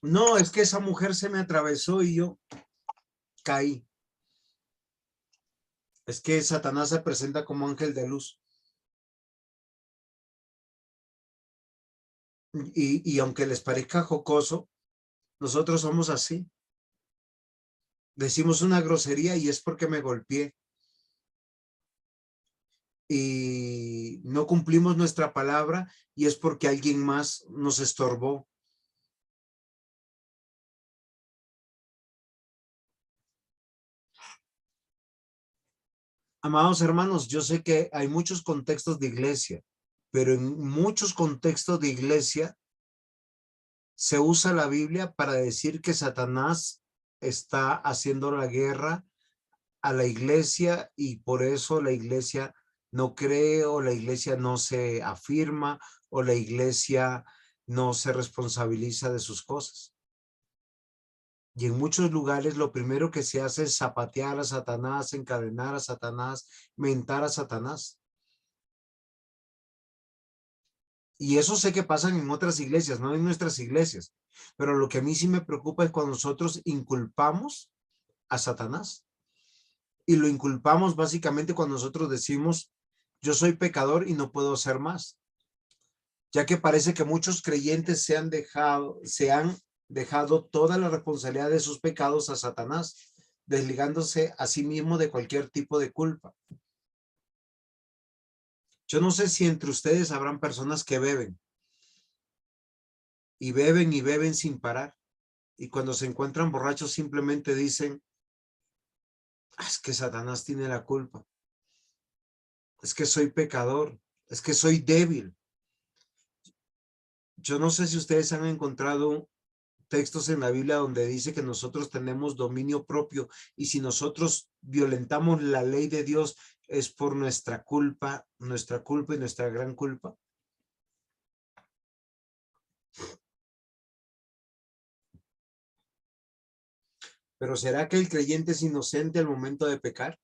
No, es que esa mujer se me atravesó y yo caí. Es que Satanás se presenta como ángel de luz. Y aunque les parezca jocoso, nosotros somos así. Decimos una grosería y es porque me golpeé. Y no cumplimos nuestra palabra y es porque alguien más nos estorbó. Amados hermanos, yo sé que hay muchos contextos de iglesia, pero en muchos contextos de iglesia se usa la Biblia para decir que Satanás está haciendo la guerra a la iglesia y por eso la iglesia no cree o la iglesia no se afirma o la iglesia no se responsabiliza de sus cosas. Y en muchos lugares lo primero que se hace es zapatear a Satanás, encadenar a Satanás, mentar a Satanás. Y eso sé que pasan en otras iglesias, no en nuestras iglesias. Pero lo que a mí sí me preocupa es cuando nosotros inculpamos a Satanás. Y lo inculpamos básicamente cuando nosotros decimos, yo soy pecador y no puedo hacer más. Ya que parece que muchos creyentes se han dejado toda la responsabilidad de sus pecados a Satanás, desligándose a sí mismo de cualquier tipo de culpa. Yo no sé si entre ustedes habrán personas que beben y beben sin parar. Y cuando se encuentran borrachos simplemente dicen, es que Satanás tiene la culpa. Es que soy pecador. Es que soy débil. Yo no sé si ustedes han encontrado textos en la Biblia donde dice que nosotros tenemos dominio propio y si nosotros violentamos la ley de Dios es por nuestra culpa y nuestra gran culpa. Pero ¿será que el creyente es inocente al momento de pecar?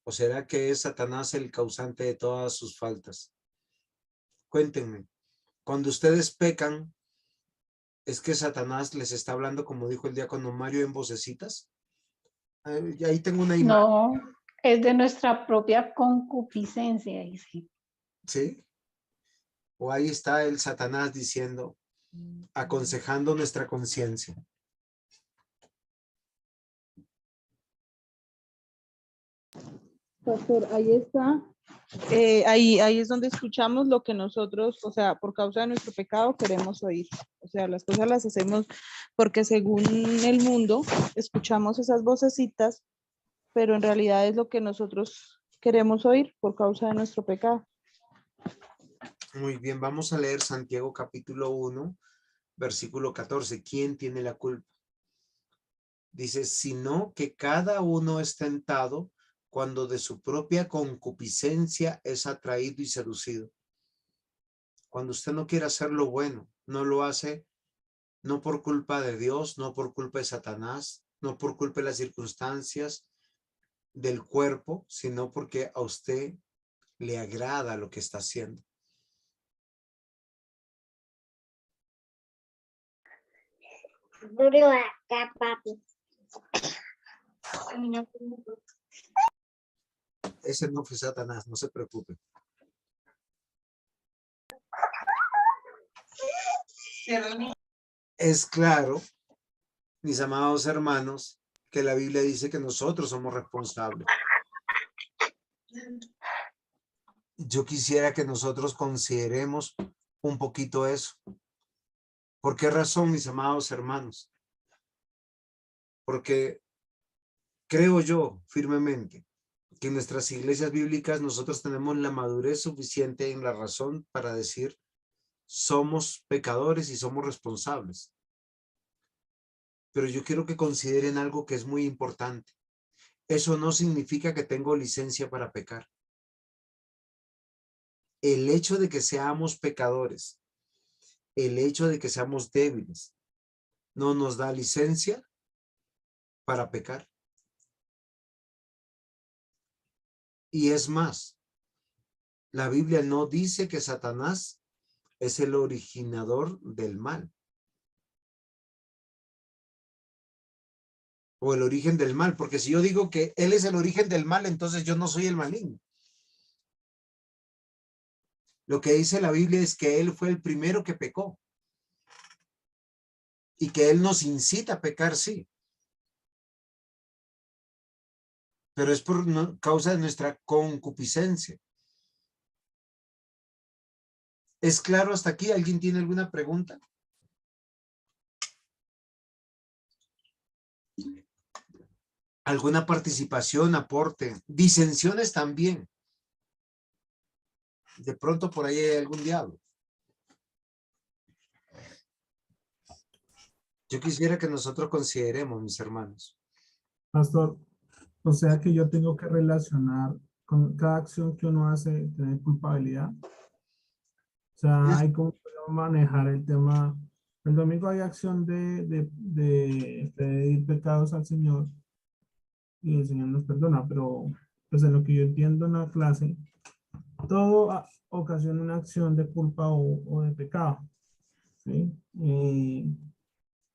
¿O será que es Satanás el causante de todas sus faltas? Cuéntenme, cuando ustedes pecan, ¿es que Satanás les está hablando, como dijo el diácono Mario, en vocecitas? Y ahí tengo una imagen. No, es de nuestra propia concupiscencia, dice. ¿Sí? O ahí está el Satanás diciendo, aconsejando nuestra conciencia. Pastor, ahí está. Ahí es donde escuchamos lo que nosotros, o sea, por causa de nuestro pecado queremos oír. O sea, las cosas las hacemos porque según el mundo escuchamos esas vocecitas, pero en realidad es lo que nosotros queremos oír por causa de nuestro pecado. Muy bien, vamos a leer Santiago capítulo 1, versículo 14. ¿Quién tiene la culpa? Dice, sino que cada uno es tentado cuando de su propia concupiscencia es atraído y seducido. Cuando usted no quiere hacer lo bueno, no lo hace, no por culpa de Dios, no por culpa de Satanás, no por culpa de las circunstancias del cuerpo, sino porque a usted le agrada lo que está haciendo. Duro acá, papi. Ese no fue Satanás, no se preocupe. Es claro, mis amados hermanos, que la Biblia dice que nosotros somos responsables. Yo quisiera que nosotros consideremos un poquito eso. ¿Por qué razón, mis amados hermanos? Porque creo yo firmemente que en nuestras iglesias bíblicas nosotros tenemos la madurez suficiente en la razón para decir somos pecadores y somos responsables. Pero yo quiero que consideren algo que es muy importante. Eso no significa que tengo licencia para pecar. El hecho de que seamos pecadores, el hecho de que seamos débiles, no nos da licencia para pecar. Y es más, la Biblia no dice que Satanás es el originador del mal. O el origen del mal, porque si yo digo que él es el origen del mal, entonces yo no soy el maligno. Lo que dice la Biblia es que él fue el primero que pecó. Y que él nos incita a pecar, sí. Pero es por causa de nuestra concupiscencia. ¿Es claro hasta aquí? ¿Alguien tiene alguna pregunta? ¿Alguna participación, aporte? Disensiones también. De pronto por ahí hay algún diablo. Yo quisiera que nosotros consideremos, mis hermanos. Pastor, o sea que yo tengo que relacionar con cada acción que uno hace, tener culpabilidad. O sea, hay como manejar el tema. El domingo hay acción de pedir pecados al Señor y el Señor nos perdona, pero pues en lo que yo entiendo en la clase, todo ocasiona una acción de culpa o de pecado, ¿sí?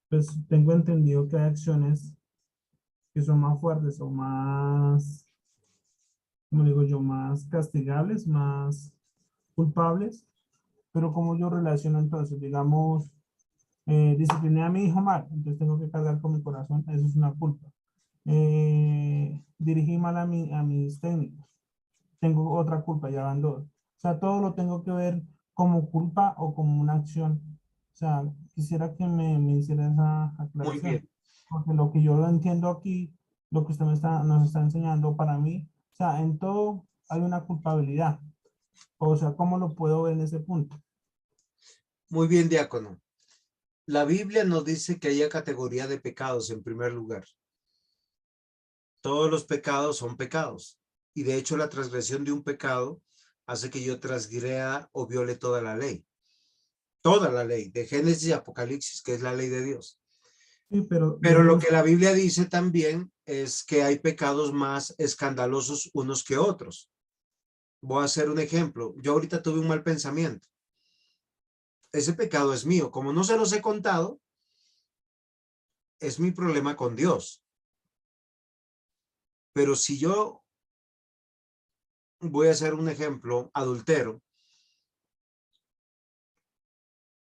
Pues tengo entendido que hay acciones que son más fuertes o más, como digo yo, más castigables, más culpables, pero como yo relaciono entonces, digamos, discipliné a mi hijo mal, entonces tengo que cargar con mi corazón, eso es una culpa. Dirigí mal a mis técnicos, tengo otra culpa, ya van dos. O sea, todo lo tengo que ver como culpa o como una acción. O sea, quisiera que me hiciera esa Muy aclaración, bien. porque lo que yo entiendo aquí, lo que usted nos está enseñando para mí, o sea, en todo hay una culpabilidad. O sea, ¿cómo lo puedo ver en ese punto? Muy bien, diácono. La Biblia nos dice que hay categoría de pecados en primer lugar. Todos los pecados son pecados. Y de hecho la transgresión de un pecado hace que yo transgreda o viole toda la ley. Toda la ley, de Génesis y Apocalipsis, que es la ley de Dios. Sí, pero Pero lo digamos, que la Biblia dice también es que hay pecados más escandalosos unos que otros. Voy a hacer un ejemplo. Yo ahorita tuve un mal pensamiento. Ese pecado es mío. Como no se los he contado, es mi problema con Dios. Pero si yo voy a hacer un ejemplo, adultero,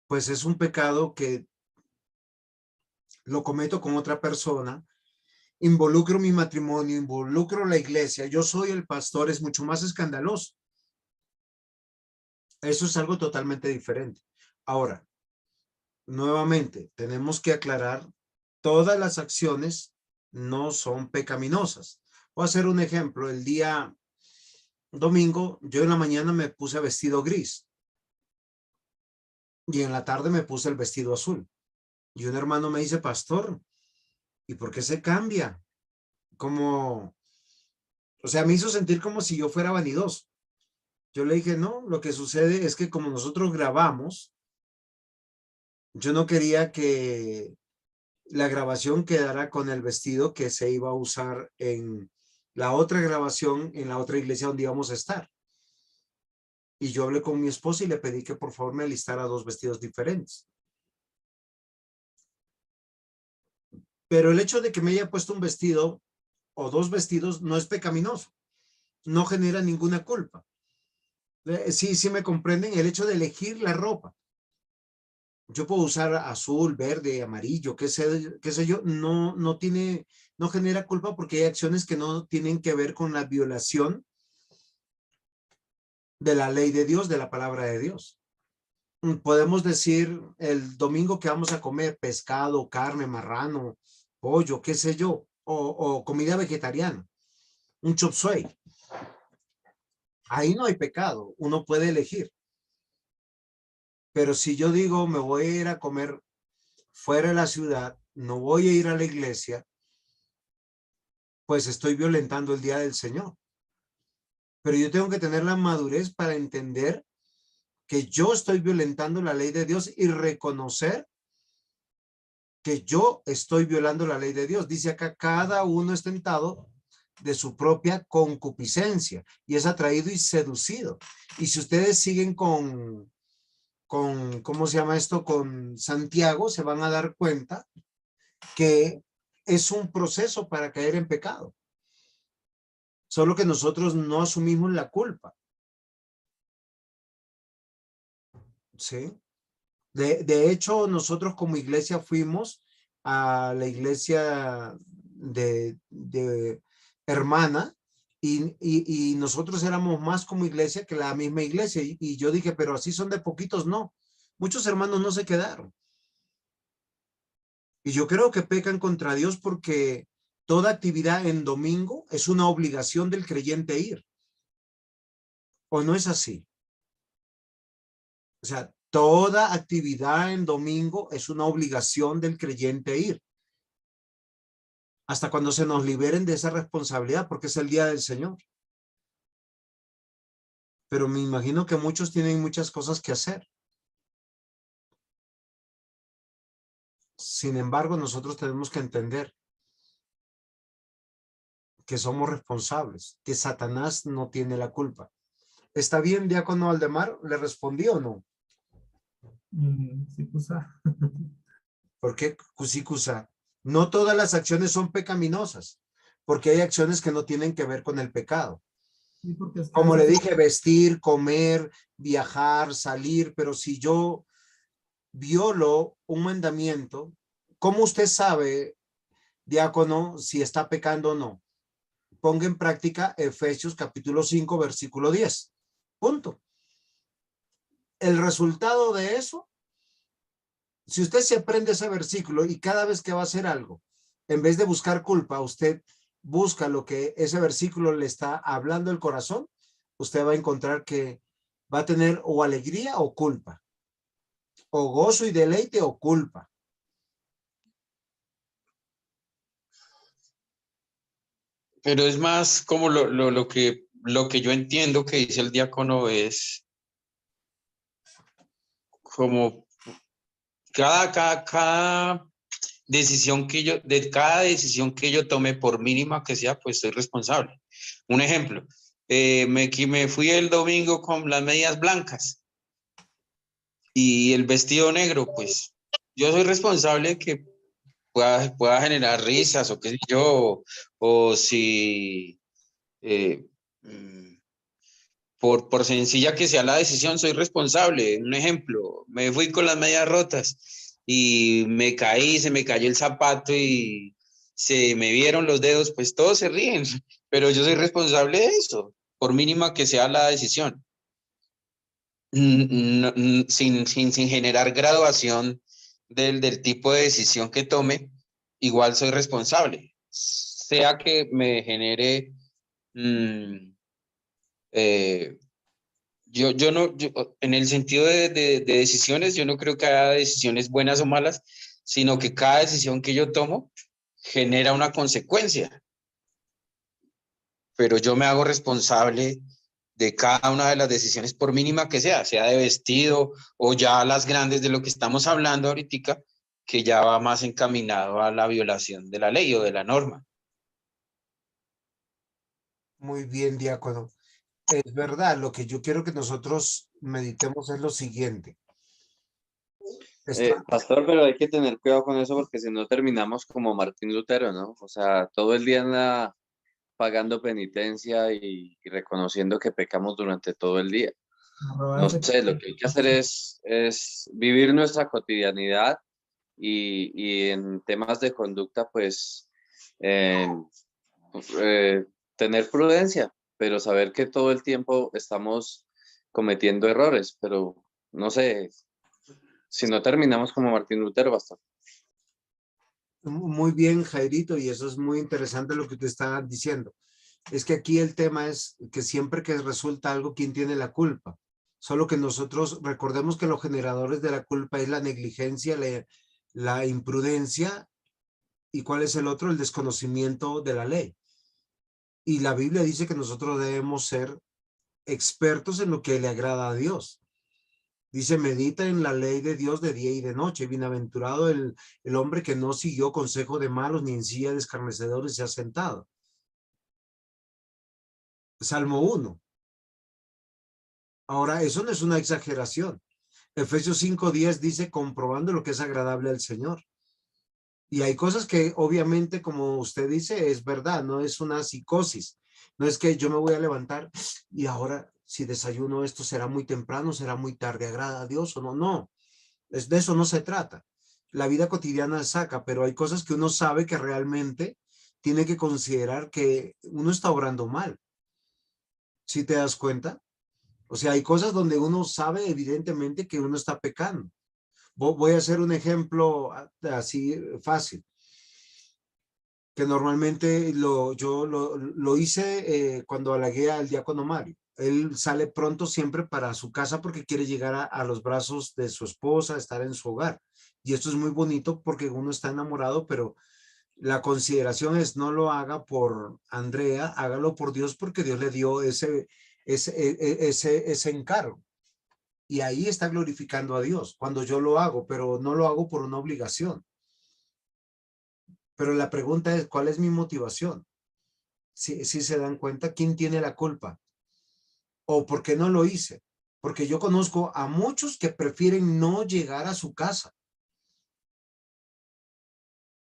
pues es un pecado que lo cometo con otra persona, involucro mi matrimonio, involucro la iglesia, yo soy el pastor, es mucho más escandaloso. Eso es algo totalmente diferente. Ahora, nuevamente, tenemos que aclarar, todas las acciones no son pecaminosas. Voy a hacer un ejemplo. El día domingo, yo en la mañana me puse vestido gris y en la tarde me puse el vestido azul. Y un hermano me dice, pastor, ¿y por qué se cambia? Como, o sea, me hizo sentir como si yo fuera vanidoso. Yo le dije, no, lo que sucede es que como nosotros grabamos, yo no quería que la grabación quedara con el vestido que se iba a usar en la otra grabación, en la otra iglesia donde íbamos a estar. Y yo hablé con mi esposa y le pedí que por favor me alistara dos vestidos diferentes. Pero el hecho de que me haya puesto un vestido o dos vestidos no es pecaminoso, no genera ninguna culpa. Sí me comprenden el hecho de elegir la ropa. Yo puedo usar azul, verde, amarillo, qué sé yo, no genera culpa porque hay acciones que no tienen que ver con la violación de la ley de Dios, de la palabra de Dios. Podemos decir el domingo que vamos a comer pescado, carne, marrano, pollo, qué sé yo, o comida vegetariana, un chop suey. Ahí no hay pecado, uno puede elegir. Pero si yo digo me voy a ir a comer fuera de la ciudad, no voy a ir a la iglesia, pues estoy violentando el día del Señor. Pero yo tengo que tener la madurez para entender que yo estoy violentando la ley de Dios y reconocer que yo estoy violando la ley de Dios. Dice acá, cada uno es tentado de su propia concupiscencia y es atraído y seducido. Y si ustedes siguen con ¿cómo se llama esto? Con Santiago, se van a dar cuenta que es un proceso para caer en pecado. Solo que nosotros no asumimos la culpa. ¿Sí? De hecho, nosotros como iglesia fuimos a la iglesia de hermana y nosotros éramos más como iglesia que la misma iglesia. Y yo dije, pero así son de poquitos, no. Muchos hermanos no se quedaron. Y yo creo que pecan contra Dios porque toda actividad en domingo es una obligación del creyente ir. ¿O no es así? O sea, toda actividad en domingo es una obligación del creyente ir. Hasta cuando se nos liberen de esa responsabilidad, porque es el día del Señor. Pero me imagino que muchos tienen muchas cosas que hacer. Sin embargo, nosotros tenemos que entender que somos responsables, que Satanás no tiene la culpa. ¿Está bien, diácono Aldemar? ¿Le respondí o no? Sí, cusa. ¿Por qué cusicusa? No todas las acciones son pecaminosas, porque hay acciones que no tienen que ver con el pecado. Sí, porque es que a Como le veces- dije, vestir, comer, viajar, salir, pero si yo violo un mandamiento, ¿cómo usted sabe, diácono, si está pecando o no? Ponga en práctica Efesios capítulo 5, versículo 10. Punto. El resultado de eso, si usted se aprende ese versículo y cada vez que va a hacer algo, en vez de buscar culpa, usted busca lo que ese versículo le está hablando el corazón, usted va a encontrar que va a tener o alegría o culpa, o gozo y deleite o culpa. Pero es más como lo que yo entiendo que dice el diácono es como cada decisión de cada decisión que yo tome, por mínima que sea, pues soy responsable. Un ejemplo, me fui el domingo con las medias blancas y el vestido negro, pues yo soy responsable que pueda generar risas o qué sé yo, o si por sencilla que sea la decisión, soy responsable. Un ejemplo, me fui con las medias rotas y me caí, se me cayó el zapato y se me vieron los dedos, pues todos se ríen, pero yo soy responsable de eso, por mínima que sea la decisión. Sin generar graduación del tipo de decisión que tome, igual soy responsable. Sea que me genere en el sentido de decisiones, yo no creo que haya decisiones buenas o malas, sino que cada decisión que yo tomo genera una consecuencia, pero yo me hago responsable de cada una de las decisiones, por mínima que sea de vestido o ya las grandes de lo que estamos hablando ahorita, que ya va más encaminado a la violación de la ley o de la norma. Muy bien, diácono. Es verdad, lo que yo quiero que nosotros meditemos es lo siguiente. Pastor, pero hay que tener cuidado con eso porque si no terminamos como Martín Lutero, ¿no? O sea, todo el día anda pagando penitencia y reconociendo que pecamos durante todo el día. No sé, lo que hay que hacer es vivir nuestra cotidianidad y en temas de conducta, pues, tener prudencia, pero saber que todo el tiempo estamos cometiendo errores, pero no sé, si no terminamos como Martín Lutero, basta. Muy bien, Jairito, y eso es muy interesante lo que te está diciendo. Es que aquí el tema es que siempre que resulta algo, ¿quién tiene la culpa? Solo que nosotros recordemos que los generadores de la culpa es la negligencia, la imprudencia, y ¿cuál es el otro? El desconocimiento de la ley. Y la Biblia dice que nosotros debemos ser expertos en lo que le agrada a Dios. Dice, medita en la ley de Dios de día y de noche. Bienaventurado el hombre que no siguió consejo de malos, ni en silla de escarnecedores se ha sentado. Salmo 1. Ahora, eso no es una exageración. Efesios 5:10 dice, comprobando lo que es agradable al Señor. Y hay cosas que obviamente, como usted dice, es verdad, no es una psicosis. No es que yo me voy a levantar y ahora si desayuno esto será muy temprano, será muy tarde, agrada a Dios o no. No, de eso no se trata. La vida cotidiana saca, pero hay cosas que uno sabe que realmente tiene que considerar que uno está obrando mal. ¿Sí te das cuenta? O sea, hay cosas donde uno sabe evidentemente que uno está pecando. Voy a hacer un ejemplo así fácil, que normalmente yo lo hice cuando halagué al diácono Mario. Él sale pronto siempre para su casa porque quiere llegar a los brazos de su esposa, estar en su hogar. Y esto es muy bonito porque uno está enamorado, pero la consideración es no lo haga por Andrea, hágalo por Dios porque Dios le dio ese encargo. Y ahí está glorificando a Dios cuando yo lo hago, pero no lo hago por una obligación. Pero la pregunta es, ¿cuál es mi motivación? Si se dan cuenta, ¿quién tiene la culpa? ¿O por qué no lo hice? Porque yo conozco a muchos que prefieren no llegar a su casa.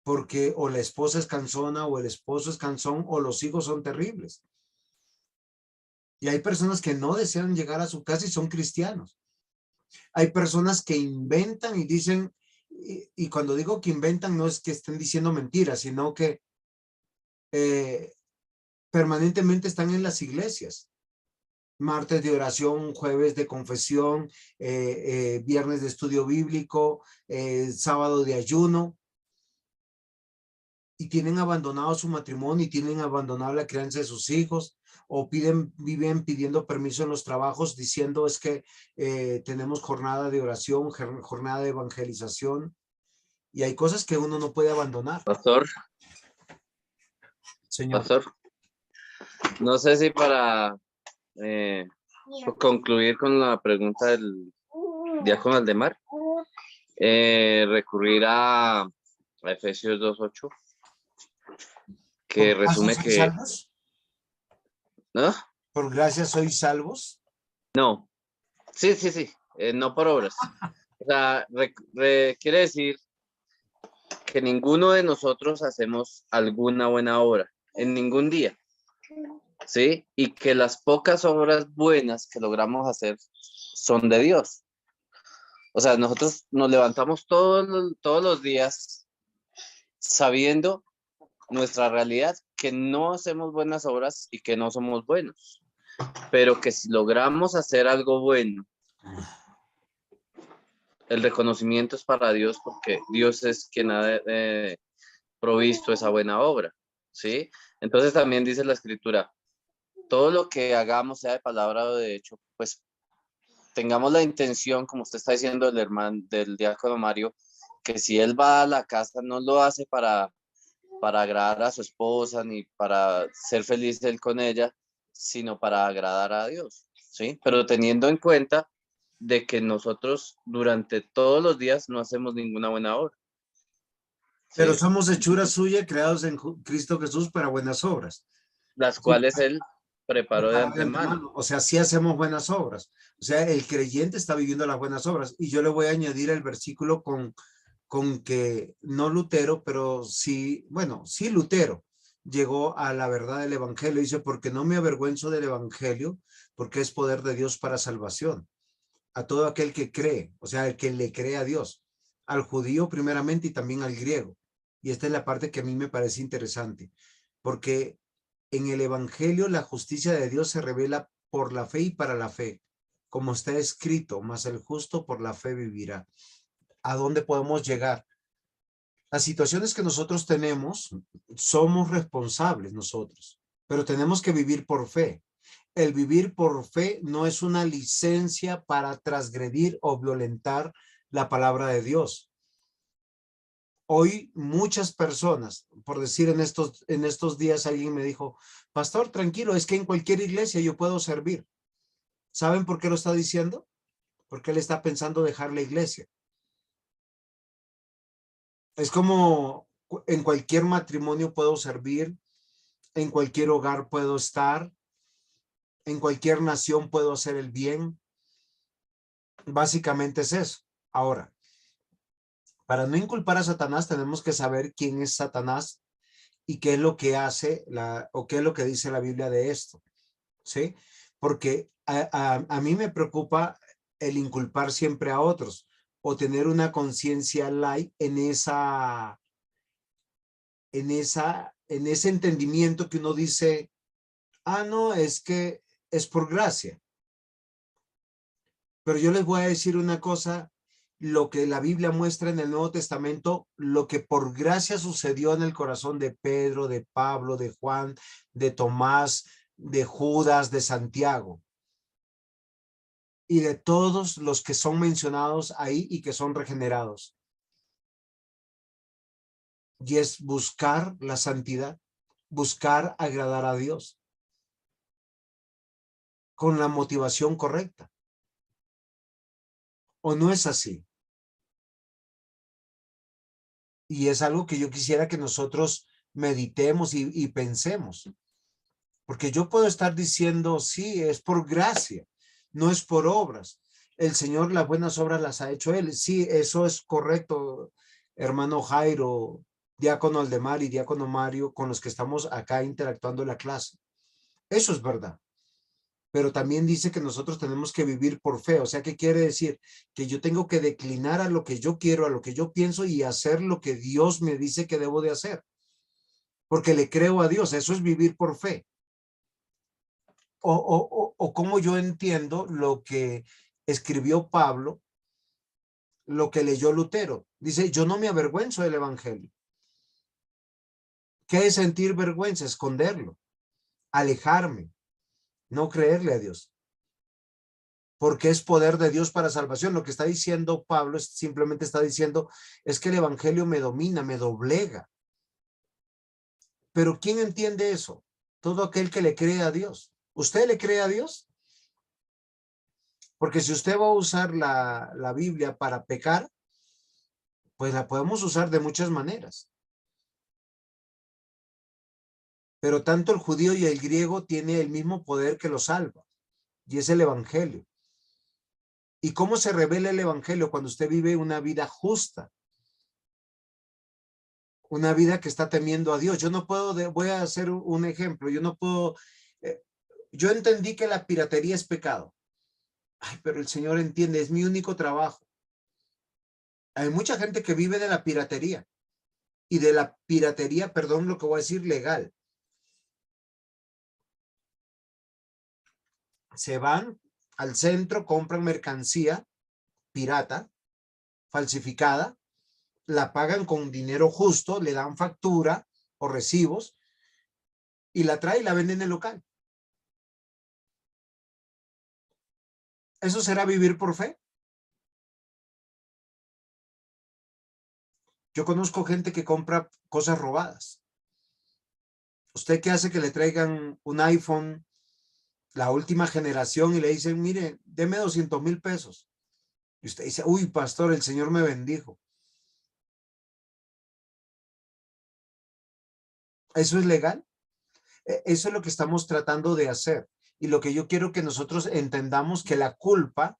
Porque o la esposa es cansona, o el esposo es cansón, o los hijos son terribles. Y hay personas que no desean llegar a su casa y son cristianos. Hay personas que inventan y dicen, y cuando digo que inventan no es que estén diciendo mentiras, sino que permanentemente están en las iglesias. Martes de oración, jueves de confesión, viernes de estudio bíblico, sábado de ayuno. Y tienen abandonado su matrimonio y tienen abandonado la crianza de sus hijos, o viven pidiendo permiso en los trabajos diciendo es que tenemos jornada de oración, jornada de evangelización, y hay cosas que uno no puede abandonar. Pastor, Señor. pastor, no sé si para concluir con la pregunta del diácono Aldemar, recurrir a Efesios 2:8, que ¿Por gracia resume sois que... salvos? ¿No? ¿Por gracia sois salvos? No. Sí, no por obras. O sea, quiere decir que ninguno de nosotros hacemos alguna buena obra en ningún día, ¿sí? Y que las pocas obras buenas que logramos hacer son de Dios. O sea, nosotros nos levantamos todos los días sabiendo nuestra realidad, que no hacemos buenas obras y que no somos buenos, pero que si logramos hacer algo bueno, el reconocimiento es para Dios, porque Dios es quien ha provisto esa buena obra, ¿sí? Entonces también dice la Escritura, todo lo que hagamos, sea de palabra o de hecho, pues tengamos la intención, como usted está diciendo, del diácono Mario, que si él va a la casa no lo hace para agradar a su esposa ni para ser feliz él con ella, sino para agradar a Dios, ¿sí? Pero teniendo en cuenta de que nosotros durante todos los días no hacemos ninguna buena obra. Pero ¿sí? somos hechura suya, creados en Cristo Jesús para buenas obras. Las cuales él preparó de antemano. O sea, sí hacemos buenas obras. O sea, el creyente está viviendo las buenas obras. Y yo le voy a añadir el versículo con que no Lutero, pero sí, bueno, sí Lutero llegó a la verdad del evangelio. Dice, porque no me avergüenzo del evangelio, porque es poder de Dios para salvación. A todo aquel que cree, o sea, el que le cree a Dios. Al judío primeramente y también al griego. Y esta es la parte que a mí me parece interesante. Porque en el evangelio la justicia de Dios se revela por la fe y para la fe. Como está escrito, mas el justo por la fe vivirá. ¿A dónde podemos llegar? Las situaciones que nosotros tenemos, somos responsables nosotros, pero tenemos que vivir por fe. El vivir por fe no es una licencia para transgredir o violentar la palabra de Dios. Hoy muchas personas, por decir en estos días alguien me dijo, pastor, tranquilo, es que en cualquier iglesia yo puedo servir. ¿Saben por qué lo está diciendo? Porque él está pensando dejar la iglesia. Es como en cualquier matrimonio puedo servir, en cualquier hogar puedo estar, en cualquier nación puedo hacer el bien. Básicamente es eso. Ahora, para no inculpar a Satanás, tenemos que saber quién es Satanás y qué es lo que hace o qué es lo que dice la Biblia de esto. ¿Sí? Porque a mí me preocupa el inculpar siempre a otros o tener una conciencia light en ese entendimiento que uno dice, no, es que es por gracia. Pero yo les voy a decir una cosa, lo que la Biblia muestra en el Nuevo Testamento, lo que por gracia sucedió en el corazón de Pedro, de Pablo, de Juan, de Tomás, de Judas, de Santiago y de todos los que son mencionados ahí y que son regenerados. Y es buscar la santidad, buscar agradar a Dios con la motivación correcta. ¿O no es así? Y es algo que yo quisiera que nosotros meditemos y pensemos. Porque yo puedo estar diciendo, sí, es por gracia, no es por obras. El Señor las buenas obras las ha hecho Él. Sí, eso es correcto, hermano Jairo, diácono Aldemar y diácono Mario, con los que estamos acá interactuando en la clase. Eso es verdad. Pero también dice que nosotros tenemos que vivir por fe. O sea, ¿qué quiere decir? Que yo tengo que declinar a lo que yo quiero, a lo que yo pienso y hacer lo que Dios me dice que debo de hacer. Porque le creo a Dios. Eso es vivir por fe. O como yo entiendo lo que escribió Pablo, lo que leyó Lutero. Dice, yo no me avergüenzo del evangelio. ¿Qué es sentir vergüenza? Esconderlo, alejarme, no creerle a Dios. Porque es poder de Dios para salvación. Lo que está diciendo Pablo simplemente está diciendo es que el evangelio me domina, me doblega. Pero ¿quién entiende eso? Todo aquel que le cree a Dios. ¿Usted le cree a Dios? Porque si usted va a usar la Biblia para pecar, pues la podemos usar de muchas maneras. Pero tanto el judío y el griego tiene el mismo poder que lo salva, y es el evangelio. ¿Y cómo se revela el evangelio? Cuando usted vive una vida justa, una vida que está temiendo a Dios. Yo no puedo, voy a hacer un ejemplo, yo no puedo, yo entendí que la piratería es pecado. Ay, pero el Señor entiende, es mi único trabajo. Hay mucha gente que vive de la piratería, y de la piratería, perdón lo que voy a decir, legal. Se van al centro, compran mercancía pirata, falsificada, la pagan con dinero justo, le dan factura o recibos y la trae y la venden en el local. ¿Eso será vivir por fe? Yo conozco gente que compra cosas robadas. ¿Usted qué hace que le traigan un iPhone, la última generación, y le dicen, mire, deme 200,000 pesos? Y usted dice, uy, pastor, el Señor me bendijo. ¿Eso es legal? Eso es lo que estamos tratando de hacer. Y lo que yo quiero que nosotros entendamos, que la culpa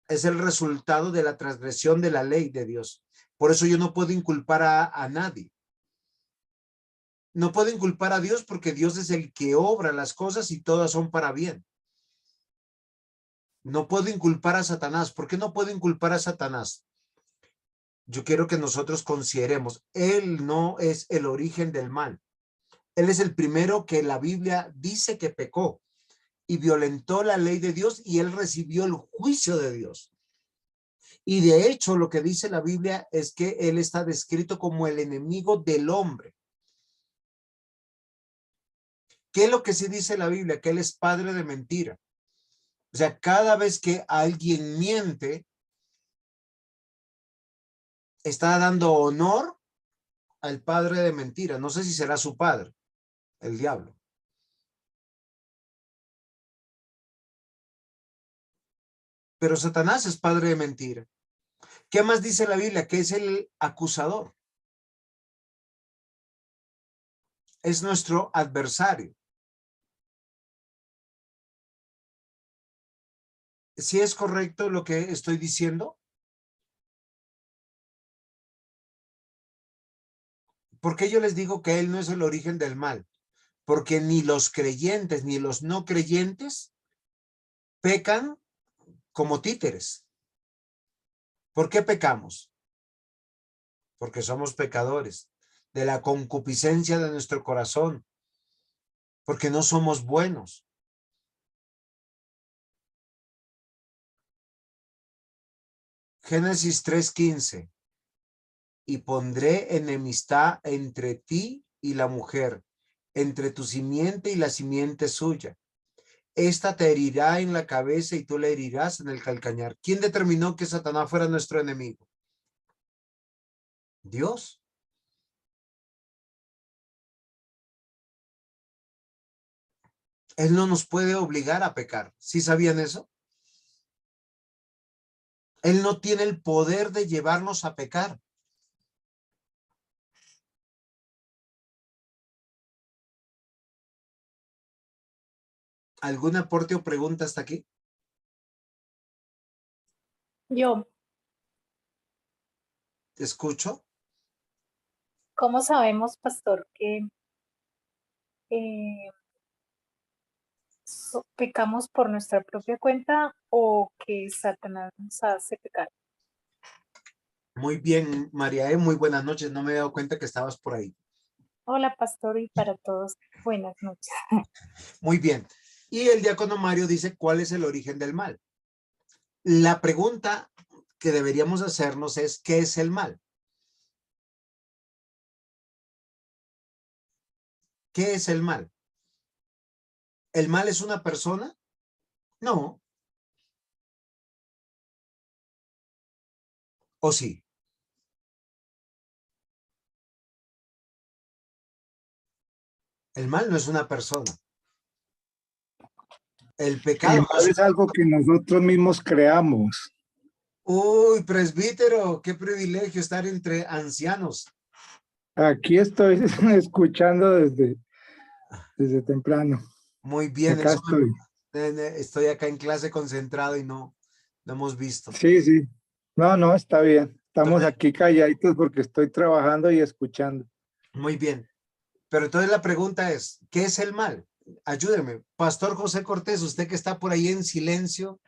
es el resultado de la transgresión de la ley de Dios. Por eso yo no puedo inculpar a nadie. No puedo inculpar a Dios porque Dios es el que obra las cosas y todas son para bien. No puedo inculpar a Satanás. ¿Por qué no puedo inculpar a Satanás? Yo quiero que nosotros consideremos, él no es el origen del mal. Él es el primero que la Biblia dice que pecó y violentó la ley de Dios, y él recibió el juicio de Dios. Y de hecho, lo que dice la Biblia es que él está descrito como el enemigo del hombre. ¿Qué es lo que sí dice la Biblia? Que él es padre de mentira. O sea, cada vez que alguien miente, está dando honor al padre de mentira. No sé si será su padre, el diablo. Pero Satanás es padre de mentira. ¿Qué más dice la Biblia? Que es el acusador. Es nuestro adversario. ¿Sí es correcto lo que estoy diciendo? ¿Por qué yo les digo que él no es el origen del mal? Porque ni los creyentes ni los no creyentes pecan como títeres. ¿Por qué pecamos? Porque somos pecadores, de la concupiscencia de nuestro corazón, porque no somos buenos. Génesis 3:15. Y pondré enemistad entre ti y la mujer, entre tu simiente y la simiente suya. Esta te herirá en la cabeza y tú le herirás en el calcañar. ¿Quién determinó que Satanás fuera nuestro enemigo? Dios. Él no nos puede obligar a pecar. ¿Sí sabían eso? Él no tiene el poder de llevarnos a pecar. ¿Algún aporte o pregunta hasta aquí? Yo, ¿Te escucho? ¿cómo sabemos, pastor, que eh, pecamos por nuestra propia cuenta o que Satanás nos hace pecar? Muy bien, María, muy buenas noches. No me he dado cuenta que estabas por ahí. Hola, pastor, y para todos, buenas noches. Muy bien. Y el diácono Mario dice, ¿cuál es el origen del mal? La pregunta que deberíamos hacernos es, ¿qué es el mal? ¿Qué es el mal? ¿El mal es una persona? No. ¿O sí? El mal no es una persona. El pecado El no mal es... es algo que nosotros mismos creamos. Uy, presbítero, qué privilegio estar entre ancianos. Aquí estoy escuchando desde temprano. Muy bien, Acá eso estoy. estoy acá en clase concentrado y no hemos visto. Sí, sí. No, está bien. Estamos Entonces, aquí calladitos porque estoy trabajando y escuchando. muy bien. Pero entonces la pregunta es, ¿qué es el mal? Ayúdeme. Pastor José Cortés, usted que está por ahí en silencio,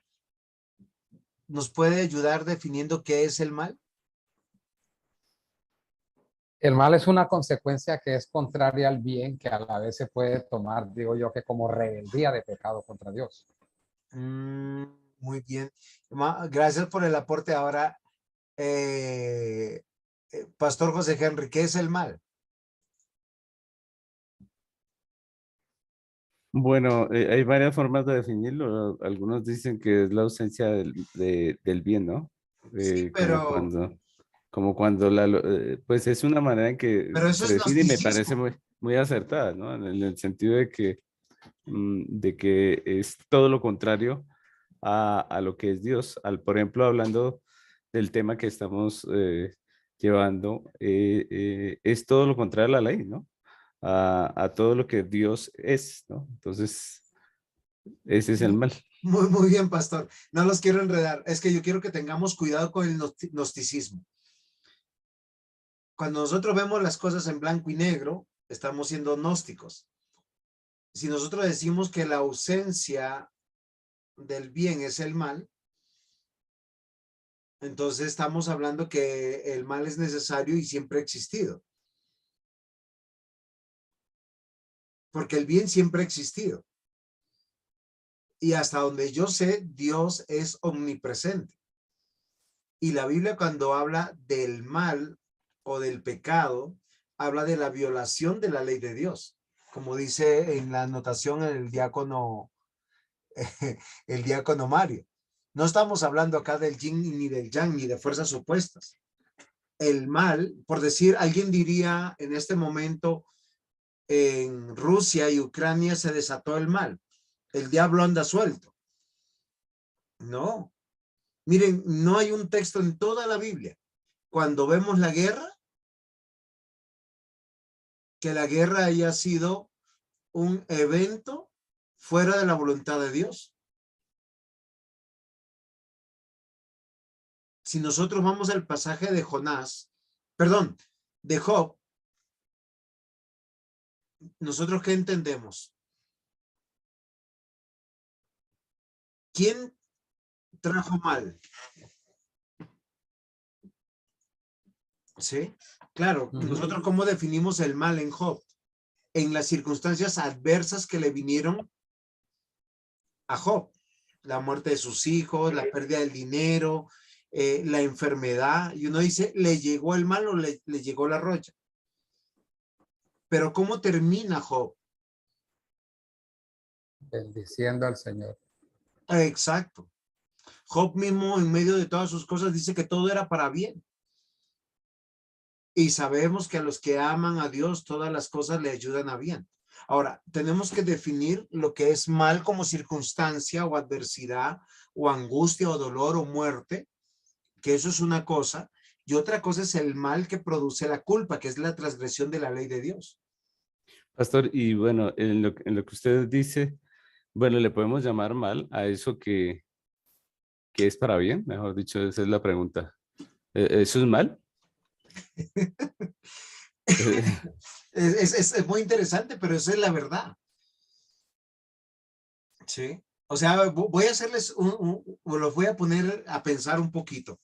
¿nos puede ayudar definiendo qué es el mal? El mal es una consecuencia que es contraria al bien, que a la vez se puede tomar, digo yo, que como rebeldía de pecado contra Dios. Muy bien. Gracias por el aporte. Ahora, Pastor José Henry, ¿qué es el mal? Bueno, hay varias formas de definirlo. Algunos dicen que es la ausencia del bien, ¿no? Sí, Como cuando pues es una manera en que pero eso se es define y me parece gnosticismo. muy acertada, ¿no? En el sentido de que es todo lo contrario a lo que es Dios. Por ejemplo, hablando del tema que estamos llevando, es todo lo contrario a la ley, ¿no? A todo lo que Dios es, ¿no? Entonces, ese es el mal. Muy bien, pastor. No los quiero enredar. Es que yo quiero que tengamos cuidado con el gnosticismo. Cuando nosotros vemos las cosas en blanco y negro, estamos siendo gnósticos. Si nosotros decimos que la ausencia del bien es el mal, entonces estamos hablando que el mal es necesario y siempre ha existido. Porque el bien siempre ha existido. Y hasta donde yo sé, Dios es omnipresente. Y la Biblia cuando habla del mal o del pecado, habla de la violación de la ley de Dios. Como dice en la anotación el diácono Mario. No estamos hablando acá del yin ni del yang, ni de fuerzas opuestas. El mal, por decir, alguien diría en este momento, en Rusia y Ucrania se desató el mal. El diablo anda suelto. No. Miren, no hay un texto en toda la Biblia, cuando vemos la guerra, que la guerra haya sido un evento fuera de la voluntad de Dios. Si nosotros vamos al pasaje de de Job, ¿nosotros qué entendemos? ¿Quién trajo mal? ¿Sí? Claro, nosotros ¿cómo definimos el mal en Job? En las circunstancias adversas que le vinieron a Job. La muerte de sus hijos, la pérdida del dinero, la enfermedad. Y uno dice, ¿le llegó el mal o le llegó la roya? Pero ¿cómo termina Job? Bendiciendo al Señor. Exacto. Job mismo en medio de todas sus cosas dice que todo era para bien. Y sabemos que a los que aman a Dios todas las cosas le ayudan a bien. Ahora, tenemos que definir lo que es mal como circunstancia o adversidad o angustia o dolor o muerte, que eso es una cosa, y otra cosa es el mal que produce la culpa, que es la transgresión de la ley de Dios. Pastor, y bueno, en lo que usted dice, Bueno, le podemos llamar mal a eso que es para bien, mejor dicho, esa es la pregunta. ¿Eso es mal? Es muy interesante, pero esa es la verdad. Sí. O sea, voy a hacerles los voy a poner a pensar un poquito.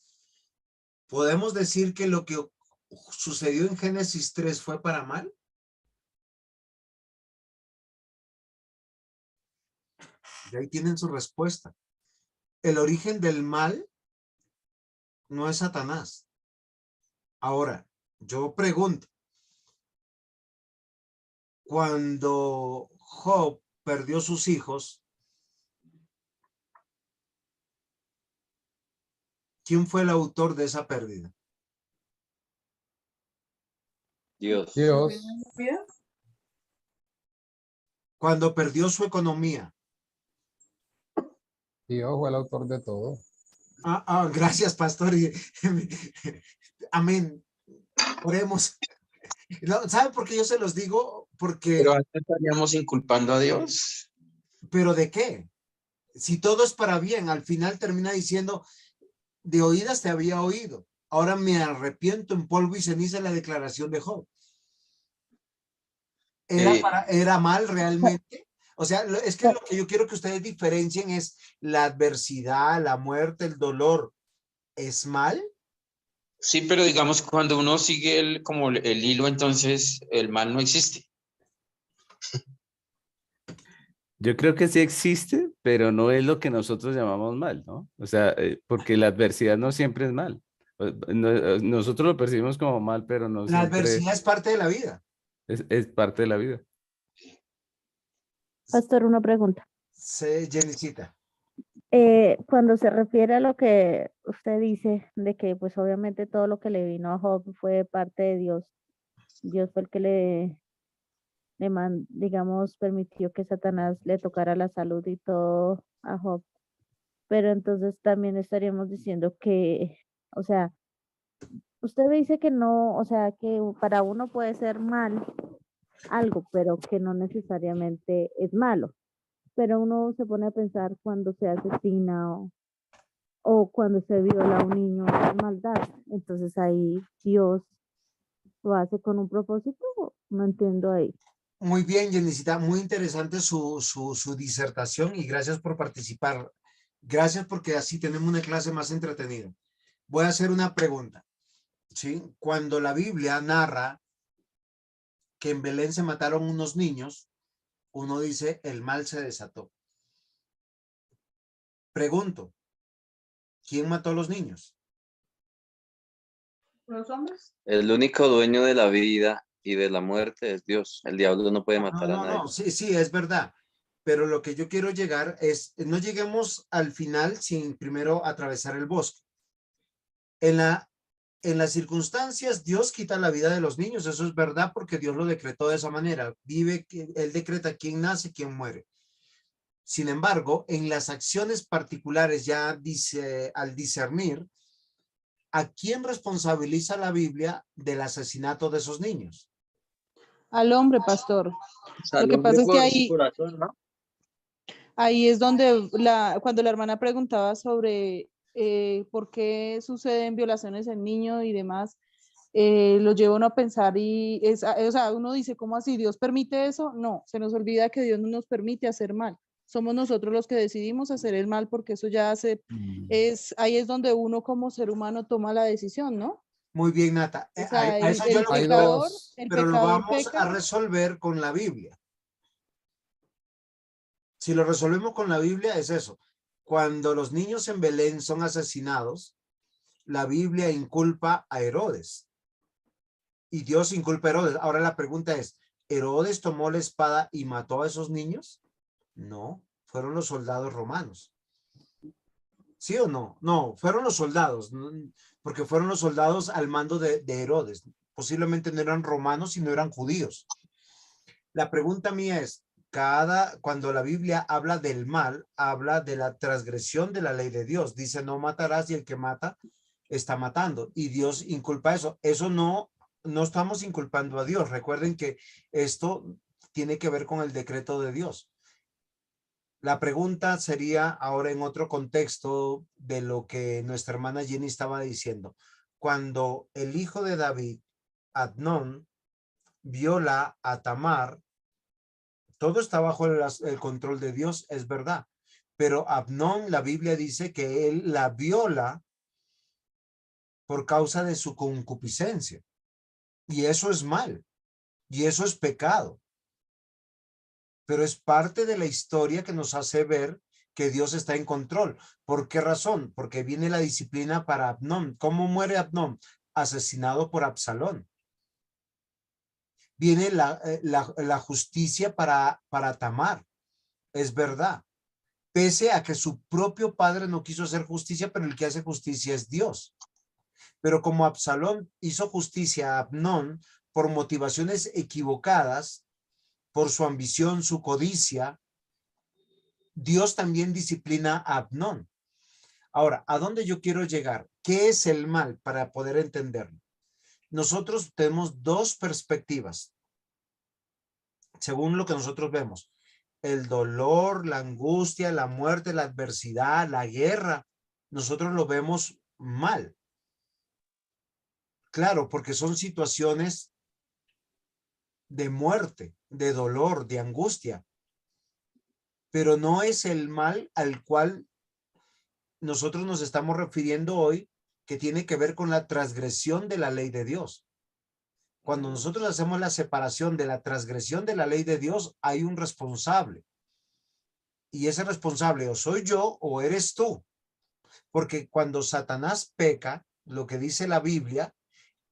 ¿Podemos decir que lo que sucedió en Génesis 3 fue para mal? Y ahí tienen su respuesta. El origen del mal no es Satanás. Ahora, yo pregunto, cuando Job perdió sus hijos, ¿quién fue el autor de esa pérdida? Dios. Dios, Cuando perdió su economía. Dios fue el autor de todo. Gracias, pastor. Amén. Oremos. No, ¿sabe por qué yo se los digo? Porque... Pero antes estaríamos inculpando a Dios. ¿Pero de qué? Si todo es para bien, al final termina diciendo, de oídas te había oído. Ahora me arrepiento en polvo y ceniza la declaración de Job. ¿Era mal realmente? O sea, es que lo que yo quiero que ustedes diferencien es la adversidad, la muerte, el dolor. ¿Es mal? Sí, pero digamos, cuando uno sigue como el hilo, entonces el mal no existe. Yo creo que sí existe, pero no es lo que nosotros llamamos mal, ¿no? O sea, porque la adversidad no siempre es mal. Nosotros lo percibimos como mal, pero no La siempre adversidad es parte de la vida. es parte de la vida. Pastor, una pregunta. Sí, Jenicita. Cuando se refiere a lo que usted dice, de que pues obviamente todo lo que le vino a Job fue parte de Dios. Dios fue el que digamos, permitió que Satanás le tocara la salud y todo a Job. Pero entonces también estaríamos diciendo que, o sea, usted dice que no, o sea, que para uno puede ser mal algo, pero que no necesariamente es malo. Pero uno se pone a pensar cuando se asesina o cuando se viola a un niño, es maldad. Entonces ahí Dios lo hace con un propósito, no entiendo ahí. Muy bien, Jenicita, muy interesante su disertación y gracias por participar. Gracias porque así tenemos una clase más entretenida. Voy a hacer una pregunta. ¿Sí? Cuando la Biblia narra que en Belén se mataron unos niños, uno dice el mal se desató. Pregunto, ¿quién mató a los niños? ¿Los hombres? El único dueño de la vida y de la muerte es Dios. El diablo no puede matar a nadie. No, sí, es verdad. Pero lo que yo quiero llegar es, no lleguemos al final sin primero atravesar el bosque. En las circunstancias, Dios quita la vida de los niños. Eso es verdad porque Dios lo decretó de esa manera. Él decreta quién nace, quién muere. Sin embargo, en las acciones particulares, ya dice, al discernir, ¿a quién responsabiliza la Biblia del asesinato de esos niños? Al hombre, pastor. O sea, Lo que pasa es que ahí, corazón, ¿no? ahí es donde cuando la hermana preguntaba sobre por qué suceden violaciones en niños y demás, lo lleva uno a pensar y o sea, uno dice, ¿cómo así? ¿Dios permite eso? No, se nos olvida que Dios no nos permite hacer mal. Somos nosotros los que decidimos hacer el mal porque eso ya ahí es donde uno como ser humano toma la decisión, ¿no? Muy bien, Nata. O sea, A eso yo lo el quiero, pero lo pecador vamos peca. a resolver con la Biblia. Si lo resolvemos con la Biblia es eso. Cuando los niños en Belén son asesinados, la Biblia inculpa a Herodes. Y Dios inculpa a Herodes. Ahora la pregunta es, ¿Herodes tomó la espada y mató a esos niños? No, fueron los soldados romanos. ¿Sí o no? No, fueron los soldados, porque fueron los soldados al mando de Herodes. Posiblemente no eran romanos, sino eran judíos. La pregunta mía es, cuando la Biblia habla del mal, habla de la transgresión de la ley de Dios. Dice, no matarás y el que mata está matando. Y Dios inculpa eso. Eso no estamos inculpando a Dios. Recuerden que esto tiene que ver con el decreto de Dios. La pregunta sería ahora en otro contexto de lo que nuestra hermana Jenny estaba diciendo. Cuando el hijo de David, Amnón, viola a Tamar, todo está bajo el control de Dios, es verdad. Pero Amnón, la Biblia dice que él la viola por causa de su concupiscencia. Y eso es mal. Y eso es pecado. Pero es parte de la historia que nos hace ver que Dios está en control. ¿Por qué razón? Porque viene la disciplina para Amnón. ¿Cómo muere Amnón? Asesinado por Absalón. Viene la justicia para Tamar. Es verdad. Pese a que su propio padre no quiso hacer justicia, pero el que hace justicia es Dios. Pero como Absalón hizo justicia a Amnón por motivaciones equivocadas, por su ambición, su codicia, Dios también disciplina a Amnón. Ahora, ¿a dónde yo quiero llegar? ¿Qué es el mal para poder entenderlo? Nosotros tenemos dos perspectivas, según lo que nosotros vemos. El dolor, la angustia, la muerte, la adversidad, la guerra, nosotros lo vemos mal. Claro, porque son situaciones de muerte, de dolor, de angustia. Pero no es el mal al cual nosotros nos estamos refiriendo hoy, que tiene que ver con la transgresión de la ley de Dios. Cuando nosotros hacemos la separación de la transgresión de la ley de Dios, hay un responsable. Y ese responsable o soy yo o eres tú. Porque cuando Satanás peca, lo que dice la Biblia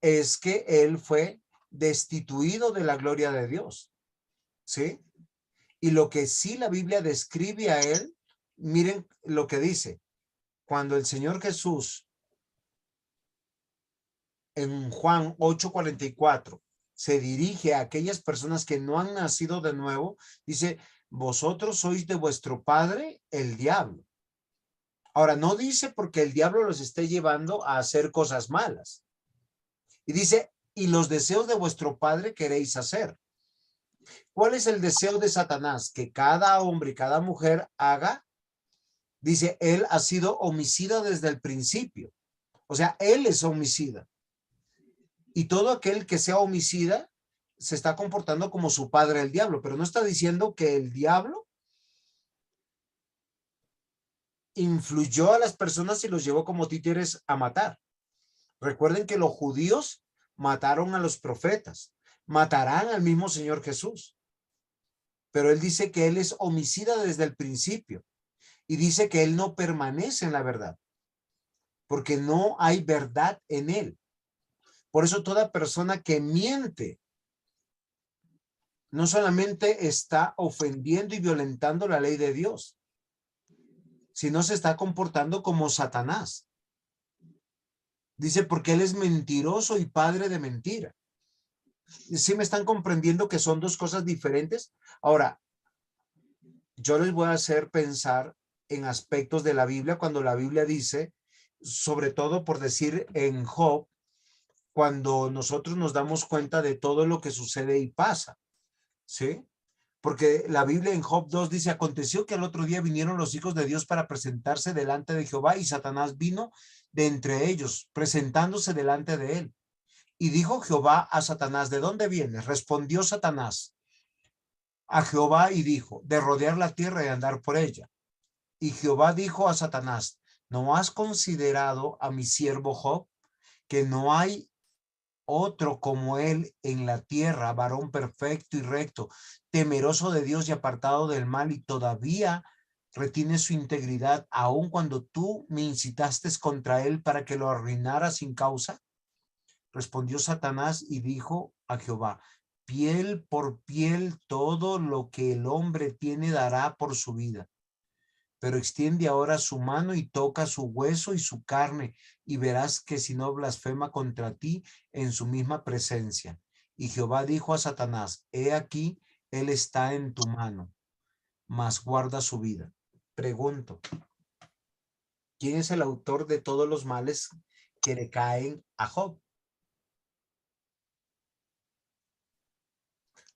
es que él fue destituido de la gloria de Dios. ¿Sí? Y lo que sí la Biblia describe a él, miren lo que dice. Cuando el Señor Jesús en Juan 8:44 se dirige a aquellas personas que no han nacido de nuevo, dice, vosotros sois de vuestro padre el diablo. Ahora, no dice porque el diablo los esté llevando a hacer cosas malas. Y dice, y los deseos de vuestro padre queréis hacer. ¿Cuál es el deseo de Satanás? Que cada hombre y cada mujer haga. Dice, él ha sido homicida desde el principio. O sea, él es homicida. Y todo aquel que sea homicida se está comportando como su padre el diablo, pero no está diciendo que el diablo influyó a las personas y los llevó como títeres a matar. Recuerden que los judíos mataron a los profetas, matarán al mismo Señor Jesús. Pero él dice que él es homicida desde el principio y dice que él no permanece en la verdad, porque no hay verdad en él. Por eso toda persona que miente no solamente está ofendiendo y violentando la ley de Dios, sino se está comportando como Satanás. Dice, porque él es mentiroso y padre de mentira. ¿Sí me están comprendiendo que son dos cosas diferentes? Ahora, yo les voy a hacer pensar en aspectos de la Biblia cuando la Biblia dice, sobre todo por decir en Job, cuando nosotros nos damos cuenta de todo lo que sucede y pasa, ¿sí? Porque la Biblia en Job 2 dice, aconteció que al otro día vinieron los hijos de Dios para presentarse delante de Jehová y Satanás vino de entre ellos, presentándose delante de él. Y dijo Jehová a Satanás, ¿de dónde vienes? Respondió Satanás a Jehová y dijo, de rodear la tierra y andar por ella. Y Jehová dijo a Satanás, ¿no has considerado a mi siervo Job, que no hay otro como él en la tierra, varón perfecto y recto, temeroso de Dios y apartado del mal, y todavía retiene su integridad, aun cuando tú me incitaste contra él para que lo arruinara sin causa? Respondió Satanás y dijo a Jehová, piel por piel, todo lo que el hombre tiene dará por su vida. Pero extiende ahora su mano y toca su hueso y su carne, y verás que si no blasfema contra ti en su misma presencia. Y Jehová dijo a Satanás, he aquí, él está en tu mano, mas guarda su vida. Pregunto, ¿quién es el autor de todos los males que le caen a Job?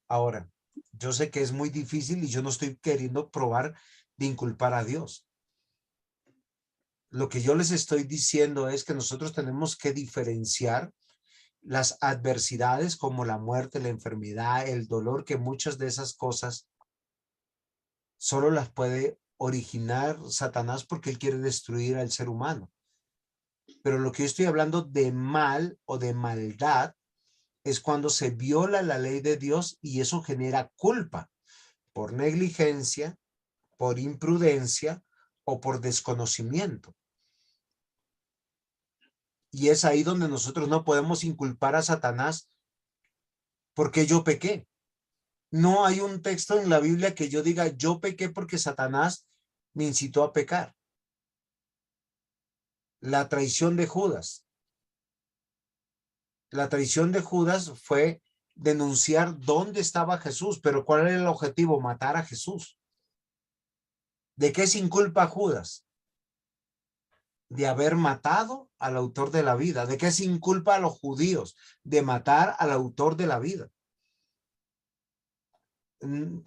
Ahora, yo sé que es muy difícil y yo no estoy queriendo probar de inculpar a Dios. Lo que yo les estoy diciendo es que nosotros tenemos que diferenciar las adversidades como la muerte, la enfermedad, el dolor, que muchas de esas cosas solo las puede originar Satanás porque él quiere destruir al ser humano. Pero lo que yo estoy hablando de mal o de maldad es cuando se viola la ley de Dios y eso genera culpa por negligencia, por imprudencia o por desconocimiento. Y es ahí donde nosotros no podemos inculpar a Satanás porque yo pequé. No hay un texto en la Biblia que yo diga yo pequé porque Satanás me incitó a pecar. La traición de Judas. La traición de Judas fue denunciar dónde estaba Jesús, pero ¿cuál era el objetivo? Matar a Jesús. ¿De qué se inculpa Judas? De haber matado al autor de la vida. ¿De qué se inculpa a los judíos? De matar al autor de la vida.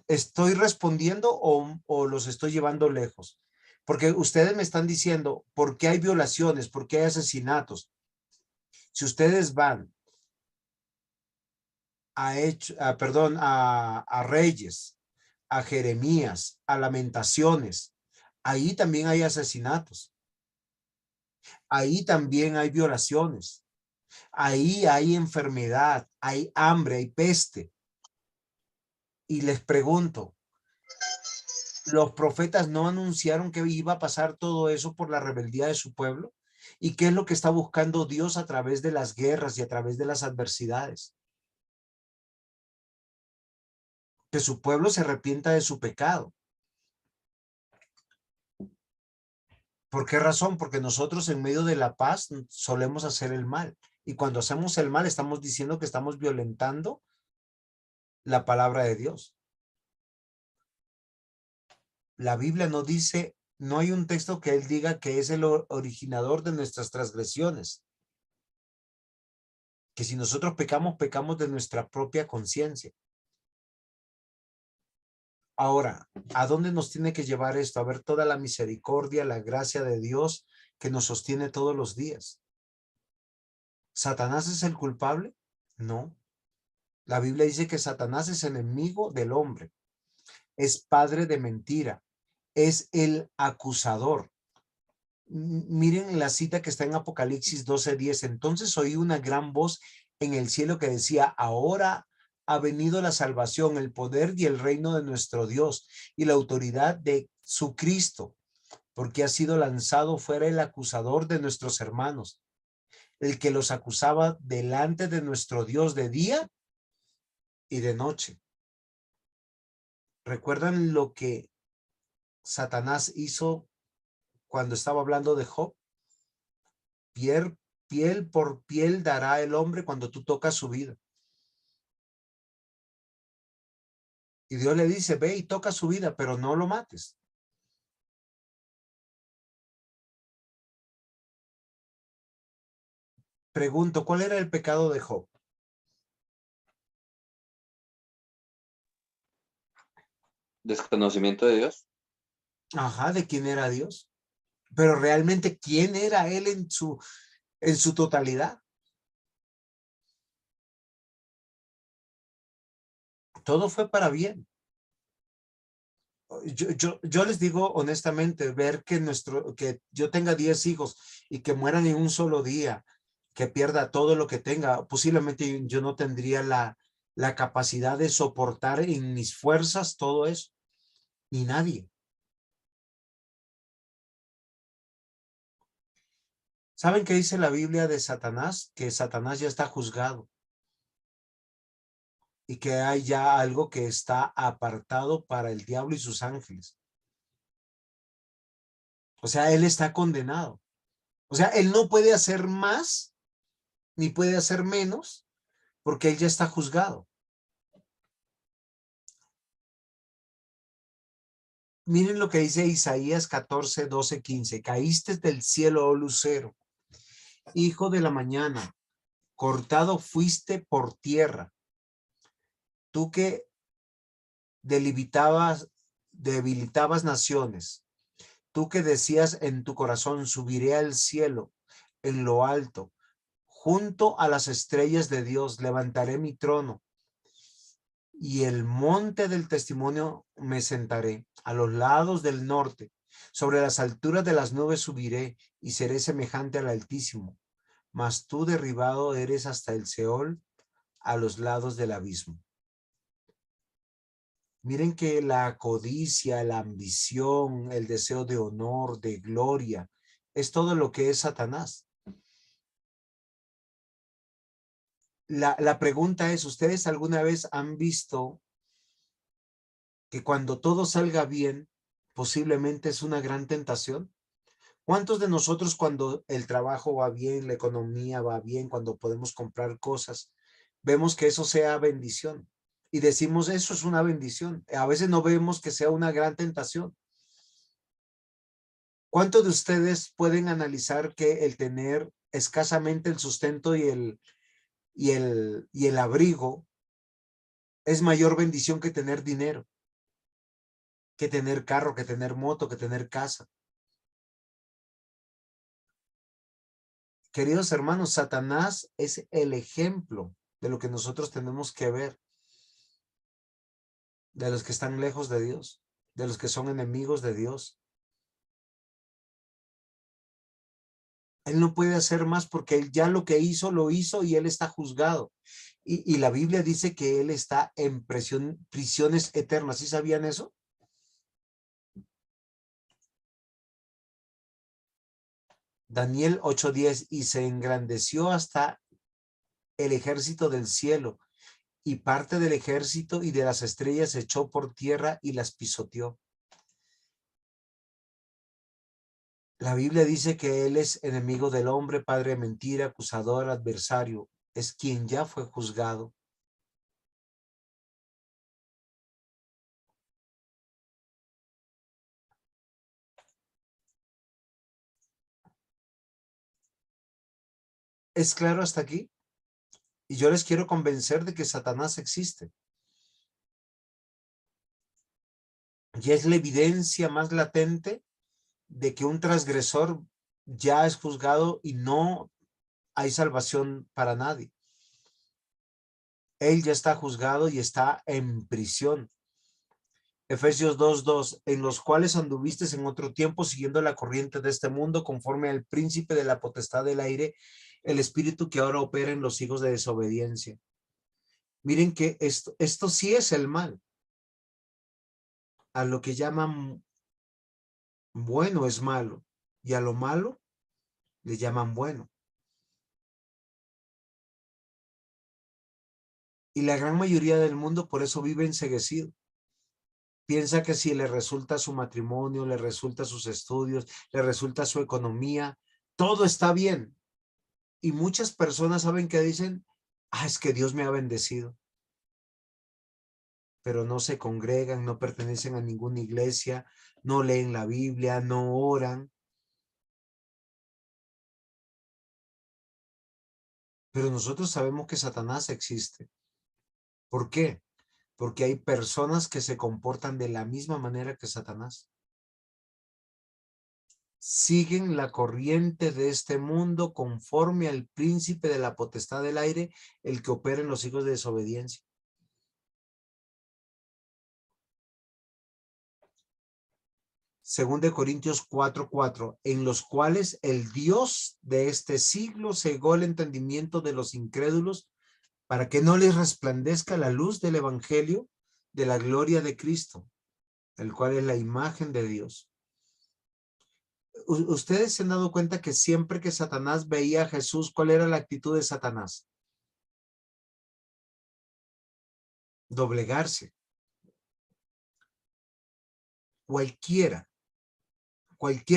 ¿Estoy respondiendo o los estoy llevando lejos? Porque ustedes me están diciendo, ¿por qué hay violaciones? ¿Por qué hay asesinatos? Si ustedes van a Reyes, a Jeremías, a Lamentaciones, ahí también hay asesinatos. Ahí también hay violaciones. Ahí hay enfermedad, hay hambre, hay peste. Y les pregunto, ¿los profetas no anunciaron que iba a pasar todo eso por la rebeldía de su pueblo? ¿Y qué es lo que está buscando Dios a través de las guerras y a través de las adversidades? Que su pueblo se arrepienta de su pecado. ¿Por qué razón? Porque nosotros en medio de la paz solemos hacer el mal. Y cuando hacemos el mal estamos diciendo que estamos violentando la palabra de Dios. La Biblia no dice, no hay un texto que él diga que es el originador de nuestras transgresiones. Que si nosotros pecamos, pecamos de nuestra propia conciencia. Ahora, ¿a dónde nos tiene que llevar esto? A ver toda la misericordia, la gracia de Dios que nos sostiene todos los días. ¿Satanás es el culpable? No. La Biblia dice que Satanás es enemigo del hombre. Es padre de mentira. Es el acusador. Miren la cita que está en Apocalipsis 12:10. Entonces oí una gran voz en el cielo que decía, ahora ha venido la salvación, el poder y el reino de nuestro Dios y la autoridad de su Cristo, porque ha sido lanzado fuera el acusador de nuestros hermanos, el que los acusaba delante de nuestro Dios de día y de noche. ¿Recuerdan lo que Satanás hizo cuando estaba hablando de Job? Piel por piel dará el hombre cuando tú tocas su vida. Y Dios le dice, ve y toca su vida, pero no lo mates. Pregunto, ¿cuál era el pecado de Job? Desconocimiento de Dios. Ajá, ¿de quién era Dios? Pero realmente, ¿quién era él en su totalidad? Todo fue para bien. Yo les digo honestamente, ver que yo tenga 10 hijos y que mueran en un solo día, que pierda todo lo que tenga, posiblemente yo no tendría la capacidad de soportar en mis fuerzas todo eso, ni nadie. ¿Saben qué dice la Biblia de Satanás? Que Satanás ya está juzgado. Y que hay ya algo que está apartado para el diablo y sus ángeles. O sea, él está condenado. O sea, él no puede hacer más ni puede hacer menos porque él ya está juzgado. Miren lo que dice Isaías 14, 12, 15. Caíste del cielo, oh lucero, hijo de la mañana, cortado fuiste por tierra. Tú que delimitabas debilitabas naciones, tú que decías en tu corazón, subiré al cielo, en lo alto, junto a las estrellas de Dios, levantaré mi trono y el monte del testimonio me sentaré, a los lados del norte, sobre las alturas de las nubes subiré y seré semejante al Altísimo, mas tú derribado eres hasta el Seol, a los lados del abismo. Miren que la codicia, la ambición, el deseo de honor, de gloria, es todo lo que es Satanás. La pregunta es, ¿ustedes alguna vez han visto que cuando todo salga bien, posiblemente es una gran tentación? ¿Cuántos de nosotros cuando el trabajo va bien, la economía va bien, cuando podemos comprar cosas, vemos que eso sea bendición? Y decimos, eso es una bendición. A veces no vemos que sea una gran tentación. ¿Cuántos de ustedes pueden analizar que el tener escasamente el sustento y el abrigo es mayor bendición que tener dinero, que tener carro, que tener moto, que tener casa? Queridos hermanos, Satanás es el ejemplo de lo que nosotros tenemos que ver, de los que están lejos de Dios, de los que son enemigos de Dios. Él no puede hacer más porque él ya lo que hizo, lo hizo y él está juzgado. Y la Biblia dice que él está en prisiones eternas. ¿Sí sabían eso? Daniel 8:10, y se engrandeció hasta el ejército del cielo, y parte del ejército y de las estrellas se echó por tierra y las pisoteó. La Biblia dice que él es enemigo del hombre, padre de mentira, acusador, adversario. Es quien ya fue juzgado. ¿Es claro hasta aquí? Y yo les quiero convencer de que Satanás existe. Y es la evidencia más latente de que un transgresor ya es juzgado y no hay salvación para nadie. Él ya está juzgado y está en prisión. Efesios 2:2, en los cuales anduviste en otro tiempo siguiendo la corriente de este mundo, conforme al príncipe de la potestad del aire, el espíritu que ahora opera en los hijos de desobediencia. Miren que esto sí es el mal. A lo que llaman bueno es malo, y a lo malo le llaman bueno. Y la gran mayoría del mundo por eso vive enceguecido. Piensa que si le resulta su matrimonio, le resulta sus estudios, le resulta su economía, todo está bien. Y muchas personas saben que dicen, es que Dios me ha bendecido. Pero no se congregan, no pertenecen a ninguna iglesia, no leen la Biblia, no oran. Pero nosotros sabemos que Satanás existe. ¿Por qué? Porque hay personas que se comportan de la misma manera que Satanás. Siguen la corriente de este mundo conforme al príncipe de la potestad del aire, el que opera en los hijos de desobediencia. Según de Corintios 4:4, en los cuales el Dios de este siglo cegó el entendimiento de los incrédulos para que no les resplandezca la luz del evangelio de la gloria de Cristo, el cual es la imagen de Dios. Ustedes se han dado cuenta que siempre que Satanás veía a Jesús, ¿cuál era la actitud de Satanás? Doblegarse. Cualquier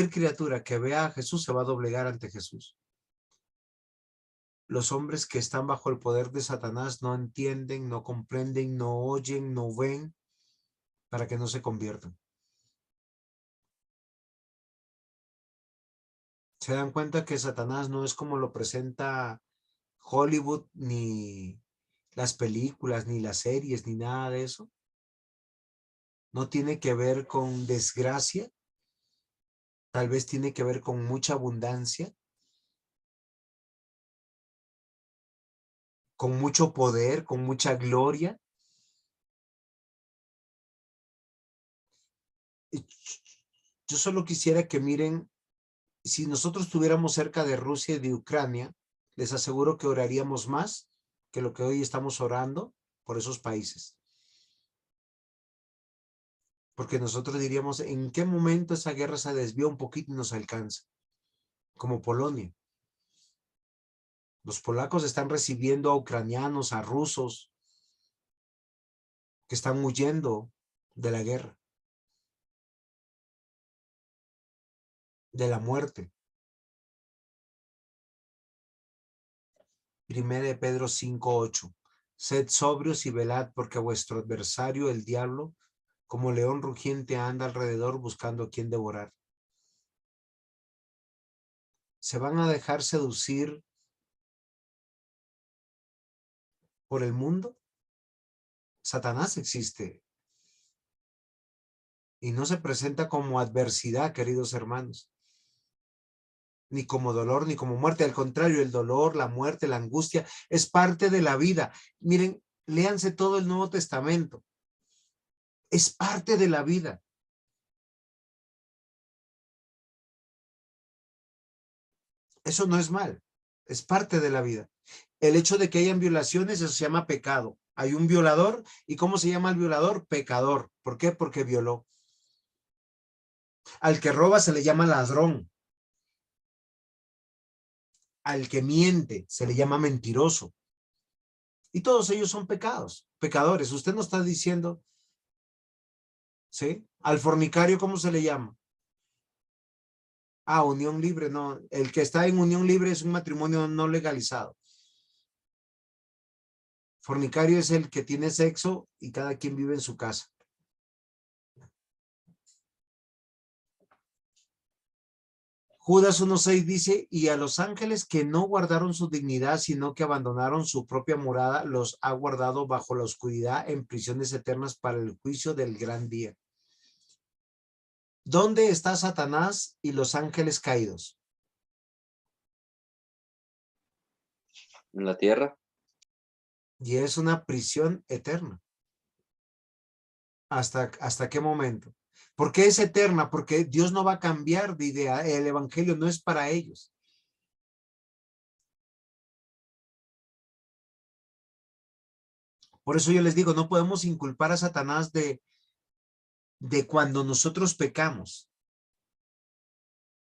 criatura que vea a Jesús se va a doblegar ante Jesús. Los hombres que están bajo el poder de Satanás no entienden, no comprenden, no oyen, no ven, para que no se conviertan. Se dan cuenta que Satanás no es como lo presenta Hollywood, ni las películas, ni las series, ni nada de eso. no tiene que ver con desgracia, tal vez tiene que ver con mucha abundancia, con mucho poder, con mucha gloria. Yo solo quisiera que miren, si nosotros estuviéramos cerca de Rusia y de Ucrania, les aseguro que oraríamos más que lo que hoy estamos orando por esos países. Porque nosotros diríamos, ¿en qué momento esa guerra se desvió un poquito y nos alcanza? Como Polonia. Los polacos están recibiendo a ucranianos, a rusos, que están huyendo de la guerra, de la muerte. Primera de Pedro 5:8. Sed sobrios y velad, porque vuestro adversario, el diablo, como león rugiente, anda alrededor buscando a quien devorar. ¿Se van a dejar seducir por el mundo? Satanás existe y no se presenta como adversidad, queridos hermanos, ni como dolor, ni como muerte. Al contrario, el dolor, la muerte, la angustia es parte de la vida. Miren, léanse todo el Nuevo Testamento. Es parte de la vida. Eso no es mal, es parte de la vida. El hecho de que hayan violaciones, eso se llama pecado. Hay un violador, ¿y cómo se llama el violador? Pecador. ¿Por qué? Porque violó. Al que roba se le llama ladrón. Al que miente se le llama mentiroso. Y todos ellos son pecados, pecadores. Usted no está diciendo, ¿sí? Al fornicario, ¿cómo se le llama? Ah, unión libre, no. El que está en unión libre es un matrimonio no legalizado. Fornicario es el que tiene sexo y cada quien vive en su casa. Judas 1:6 dice, y a los ángeles que no guardaron su dignidad, sino que abandonaron su propia morada, los ha guardado bajo la oscuridad en prisiones eternas para el juicio del gran día. ¿Dónde está Satanás y los ángeles caídos? En la tierra. Y es una prisión eterna. ¿Hasta qué momento? ¿Por qué es eterna? Porque Dios no va a cambiar de idea. El evangelio no es para ellos. Por eso yo les digo, no podemos inculpar a Satanás de cuando nosotros pecamos,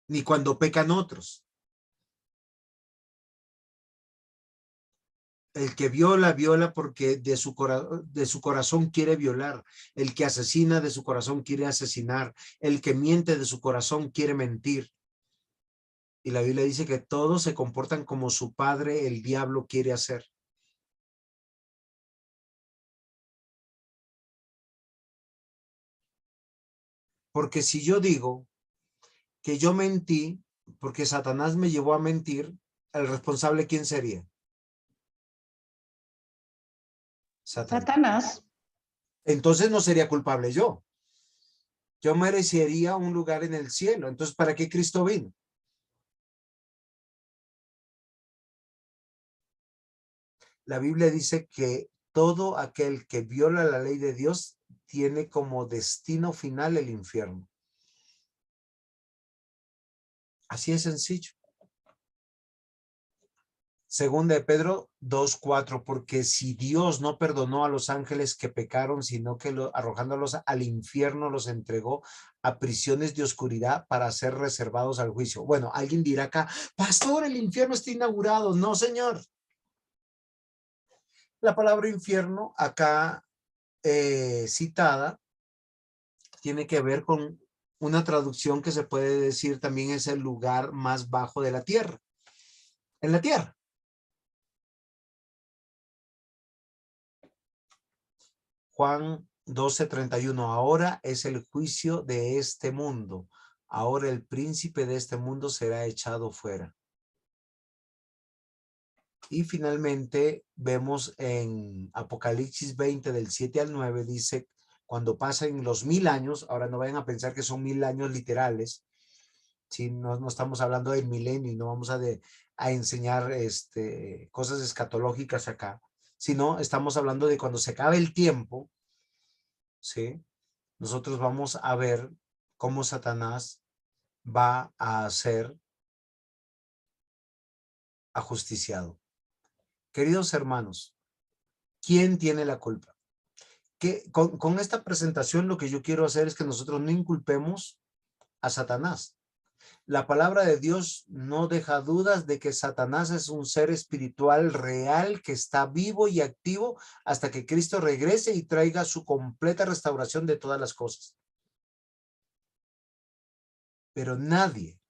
ni cuando pecan otros. El que viola, viola porque de su corazón quiere violar. El que asesina de su corazón quiere asesinar. El que miente de su corazón quiere mentir. Y la Biblia dice que todos se comportan como su padre, el diablo, quiere hacer. Porque si yo digo que yo mentí porque Satanás me llevó a mentir, ¿el responsable quién sería? Satanás. Entonces no sería culpable yo. Yo merecería un lugar en el cielo. Entonces, ¿para qué Cristo vino? La Biblia dice que todo aquel que viola la ley de Dios tiene como destino final el infierno. Así es sencillo. Segunda de Pedro 2:4, porque si Dios no perdonó a los ángeles que pecaron, sino que arrojándolos al infierno los entregó a prisiones de oscuridad para ser reservados al juicio. Bueno, alguien dirá acá, pastor, el infierno está inaugurado. No, señor. La palabra infierno acá citada tiene que ver con una traducción que se puede decir también es el lugar más bajo de la tierra. En la tierra. Juan 12:31, ahora es el juicio de este mundo. Ahora el príncipe de este mundo será echado fuera. Y finalmente vemos en Apocalipsis 20 del 7 al 9 dice, cuando pasen los 1000 años, ahora no vayan a pensar que son 1000 años literales, ¿sí? No estamos hablando del milenio y no vamos a enseñar cosas escatológicas acá, sino estamos hablando de cuando se acabe el tiempo, ¿sí? Nosotros vamos a ver cómo Satanás va a ser ajusticiado. Queridos hermanos, ¿quién tiene la culpa? Con esta presentación lo que yo quiero hacer es que nosotros no inculpemos a Satanás. La palabra de Dios no deja dudas de que Satanás es un ser espiritual real que está vivo y activo hasta que Cristo regrese y traiga su completa restauración de todas las cosas. Pero nadie,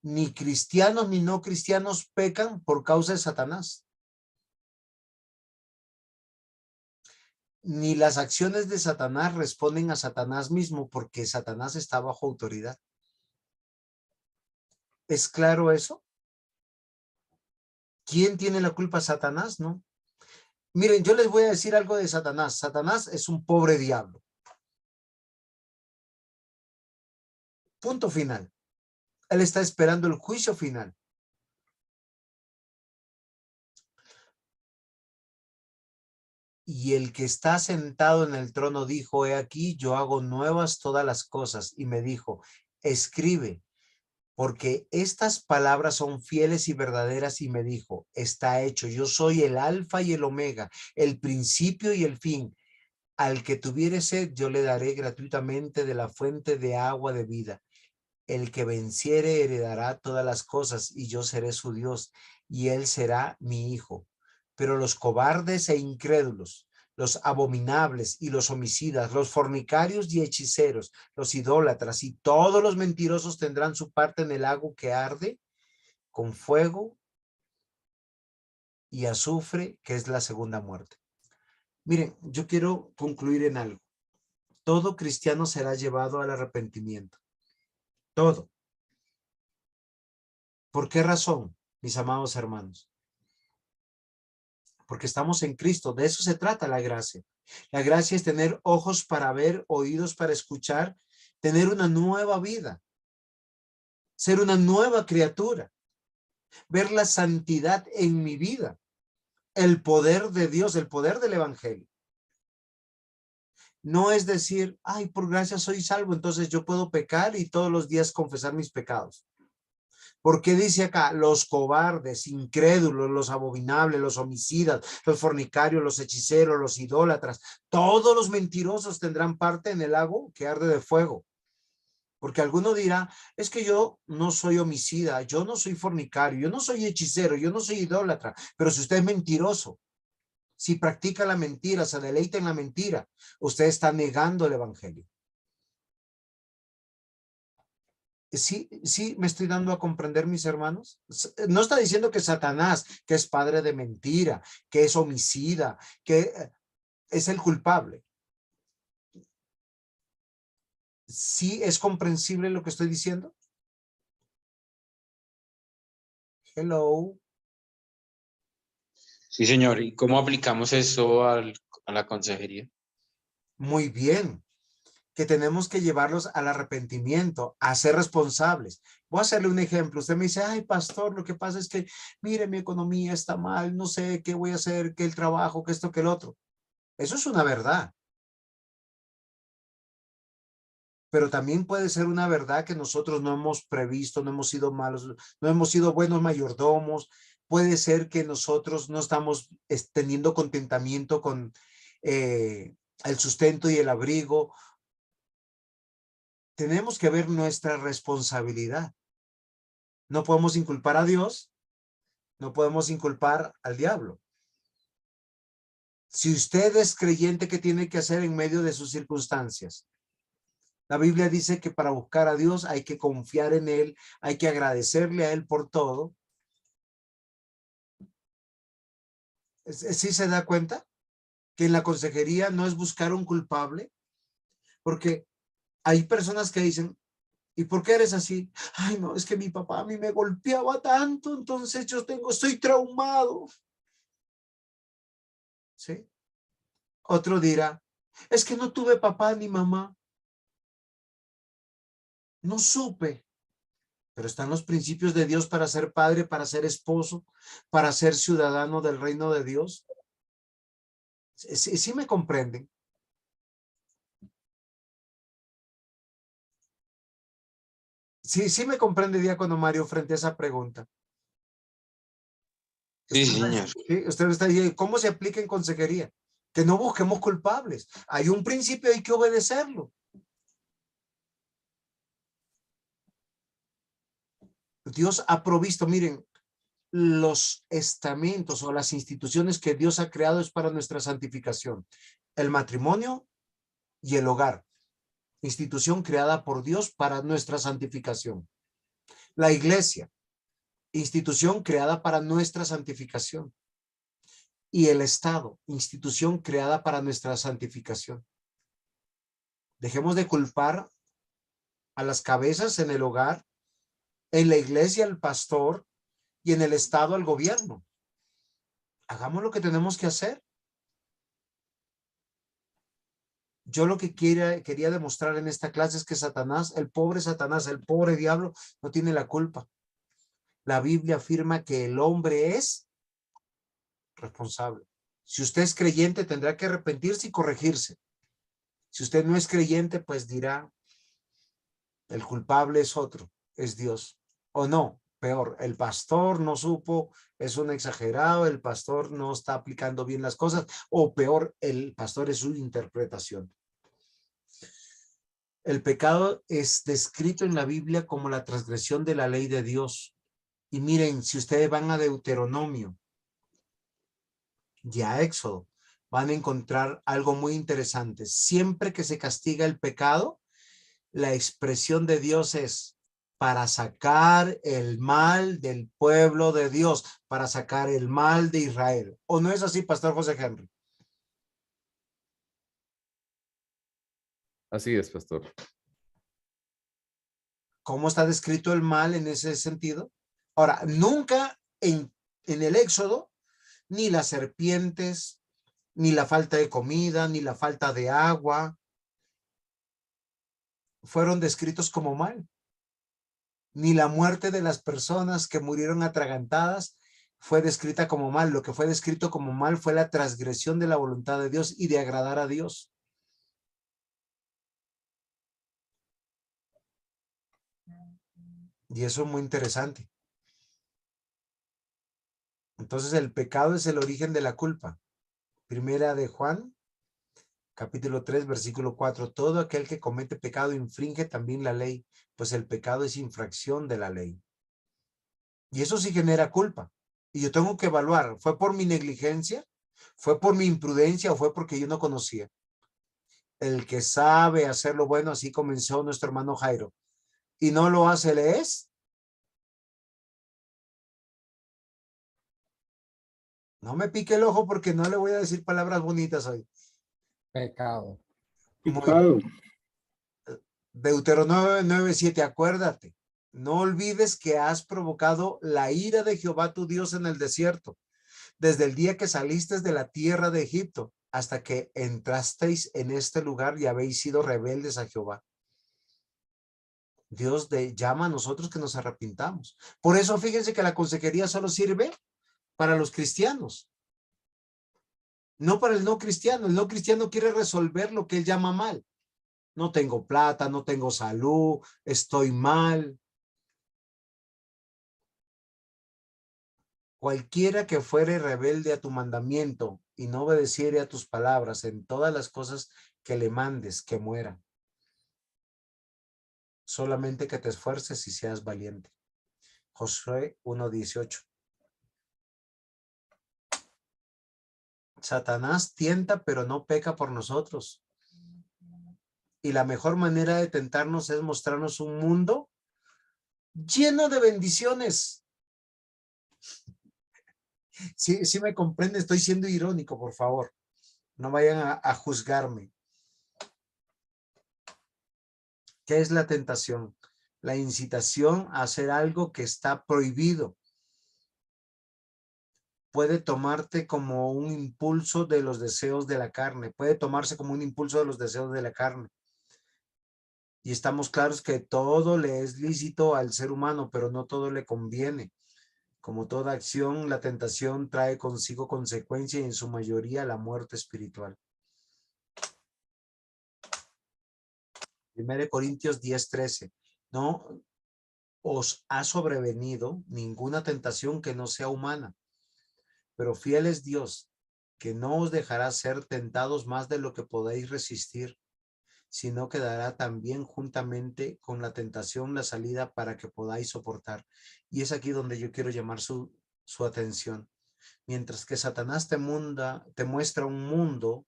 ni cristianos ni no cristianos pecan por causa de Satanás. Ni las acciones de Satanás responden a Satanás mismo porque Satanás está bajo autoridad. ¿Es claro eso? ¿Quién tiene la culpa? Satanás, ¿no? Miren, yo les voy a decir algo de Satanás. Satanás es un pobre diablo. Punto final. Él está esperando el juicio final. Y el que está sentado en el trono dijo, he aquí, yo hago nuevas todas las cosas. Y me dijo, escribe, porque estas palabras son fieles y verdaderas. Y me dijo, está hecho, yo soy el alfa y el omega, el principio y el fin. Al que tuviere sed, yo le daré gratuitamente de la fuente de agua de vida. El que venciere heredará todas las cosas, y yo seré su Dios, y él será mi hijo. Pero los cobardes e incrédulos, los abominables y los homicidas, los fornicarios y hechiceros, los idólatras y todos los mentirosos tendrán su parte en el lago que arde con fuego y azufre, que es la segunda muerte. Miren, yo quiero concluir en algo. Todo cristiano será llevado al arrepentimiento. Todo. ¿Por qué razón, mis amados hermanos? Porque estamos en Cristo. De eso se trata la gracia. La gracia es tener ojos para ver, oídos para escuchar, tener una nueva vida, ser una nueva criatura, ver la santidad en mi vida, el poder de Dios, el poder del evangelio. No es decir, ay, por gracia soy salvo, entonces yo puedo pecar y todos los días confesar mis pecados. Porque dice acá, los cobardes, incrédulos, los abominables, los homicidas, los fornicarios, los hechiceros, los idólatras, todos los mentirosos tendrán parte en el lago que arde de fuego. Porque alguno dirá, es que yo no soy homicida, yo no soy fornicario, yo no soy hechicero, yo no soy idólatra, pero si usted es mentiroso, si practica la mentira, se deleita en la mentira, usted está negando el evangelio. ¿Sí me estoy dando a comprender, mis hermanos? No está diciendo que Satanás, que es padre de mentira, que es homicida, que es el culpable. ¿Sí es comprensible lo que estoy diciendo? Hello. Sí, señor. ¿Y cómo aplicamos eso a la consejería? Muy bien. Que tenemos que llevarlos al arrepentimiento, a ser responsables. Voy a hacerle un ejemplo. Usted me dice, ay, pastor, lo que pasa es que, mire, mi economía está mal, no sé qué voy a hacer, que el trabajo, que esto, que el otro. Eso es una verdad. Pero también puede ser una verdad que nosotros no hemos previsto, no hemos sido malos, no hemos sido buenos mayordomos. Puede ser que nosotros no estamos teniendo contentamiento con el sustento y el abrigo. Tenemos que ver nuestra responsabilidad. No podemos inculpar a Dios, no podemos inculpar al diablo. Si usted es creyente, ¿qué tiene que hacer en medio de sus circunstancias? La Biblia dice que para buscar a Dios hay que confiar en Él, hay que agradecerle a Él por todo. ¿Sí se da cuenta? Que en la consejería no es buscar un culpable, porque hay personas que dicen, ¿y por qué eres así? Ay, no, es que mi papá a mí me golpeaba tanto, entonces estoy traumado. ¿Sí? Otro dirá, Es que no tuve papá ni mamá. No supe. Pero están los principios de Dios para ser padre, para ser esposo, para ser ciudadano del reino de Dios. ¿Sí me comprenden? Sí me comprende, diácono Mario, frente a esa pregunta. Sí, señor. Sí, usted está diciendo, ¿cómo se aplica en consejería? Que no busquemos culpables. Hay un principio, hay que obedecerlo. Dios ha provisto, miren, los estamentos o las instituciones que Dios ha creado es para nuestra santificación. El matrimonio y el hogar. Institución creada por Dios para nuestra santificación. La iglesia. Institución creada para nuestra santificación. Y el Estado. Institución creada para nuestra santificación. Dejemos de culpar a las cabezas en el hogar, en la iglesia al pastor y en el Estado al gobierno. Hagamos lo que tenemos que hacer. Yo lo que quería demostrar en esta clase es que Satanás, el pobre diablo, no tiene la culpa. La Biblia afirma que el hombre es responsable. Si usted es creyente, tendrá que arrepentirse y corregirse. Si usted no es creyente, pues dirá, el culpable es otro, es Dios. O no, peor, el pastor no supo, es un exagerado, el pastor no está aplicando bien las cosas, o peor, el pastor es su interpretación. El pecado es descrito en la Biblia como la transgresión de la ley de Dios. Y miren, si ustedes van a Deuteronomio y a Éxodo, van a encontrar algo muy interesante. Siempre que se castiga el pecado, la expresión de Dios es para sacar el mal del pueblo de Dios, para sacar el mal de Israel. ¿O no es así, Pastor José Henry? Así es, pastor. ¿Cómo está descrito el mal en ese sentido? Ahora, nunca en el Éxodo, ni las serpientes, ni la falta de comida, ni la falta de agua, fueron descritos como mal. Ni la muerte de las personas que murieron atragantadas fue descrita como mal. Lo que fue descrito como mal fue la transgresión de la voluntad de Dios y de agradar a Dios. Y eso es muy interesante. Entonces el pecado es el origen de la culpa. Primera de Juan, capítulo 3, versículo 4. Todo aquel que comete pecado infringe también la ley, pues el pecado es infracción de la ley. Y eso sí genera culpa. Y yo tengo que evaluar, ¿fue por mi negligencia? ¿Fue por mi imprudencia o fue porque yo no conocía? El que sabe hacer lo bueno, así comenzó nuestro hermano Jairo, y no lo hace, ¿le es? No me pique el ojo porque no le voy a decir palabras bonitas hoy. Pecado. Pecado. Deuteronomio 9:7, acuérdate, no olvides que has provocado la ira de Jehová tu Dios en el desierto, desde el día que saliste de la tierra de Egipto, hasta que entrasteis en este lugar y habéis sido rebeldes a Jehová. Dios llama a nosotros que nos arrepintamos. Por eso fíjense que la consejería solo sirve para los cristianos, no para el no cristiano. El no cristiano quiere resolver lo que él llama mal. No tengo plata, no tengo salud, estoy mal. Cualquiera que fuere rebelde a tu mandamiento y no obedeciere a tus palabras en todas las cosas que le mandes, que muera. Solamente que te esfuerces y seas valiente. Josué 1:18. Satanás tienta, pero no peca por nosotros. Y la mejor manera de tentarnos es mostrarnos un mundo lleno de bendiciones. Sí me comprende, estoy siendo irónico, por favor. No vayan a juzgarme. ¿Qué es la tentación? La incitación a hacer algo que está prohibido. puede tomarte como un impulso de los deseos de la carne, puede tomarse como un impulso de los deseos de la carne. Y estamos claros que todo le es lícito al ser humano, pero no todo le conviene. Como toda acción, la tentación trae consigo consecuencia y en su mayoría la muerte espiritual. 1 Corintios 10:13. No os ha sobrevenido ninguna tentación que no sea humana, pero fiel es Dios, que no os dejará ser tentados más de lo que podáis resistir, sino que dará también juntamente con la tentación la salida para que podáis soportar. Y es aquí donde yo quiero llamar su atención. Mientras que Satanás te muestra un mundo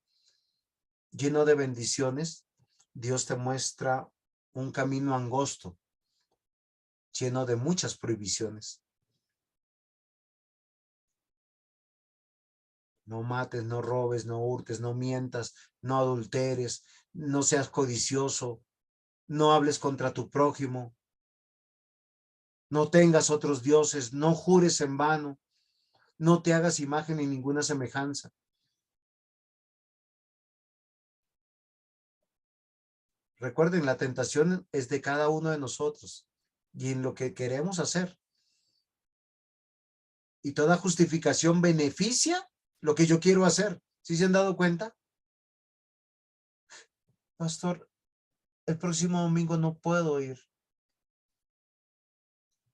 lleno de bendiciones, Dios te muestra un camino angosto, lleno de muchas prohibiciones. No mates, no robes, no hurtes, no mientas, no adulteres, no seas codicioso, no hables contra tu prójimo, no tengas otros dioses, no jures en vano, no te hagas imagen ni ninguna semejanza. Recuerden, la tentación es de cada uno de nosotros y en lo que queremos hacer. Y toda justificación beneficia lo que yo quiero hacer. ¿Sí se han dado cuenta? Pastor, el próximo domingo no puedo ir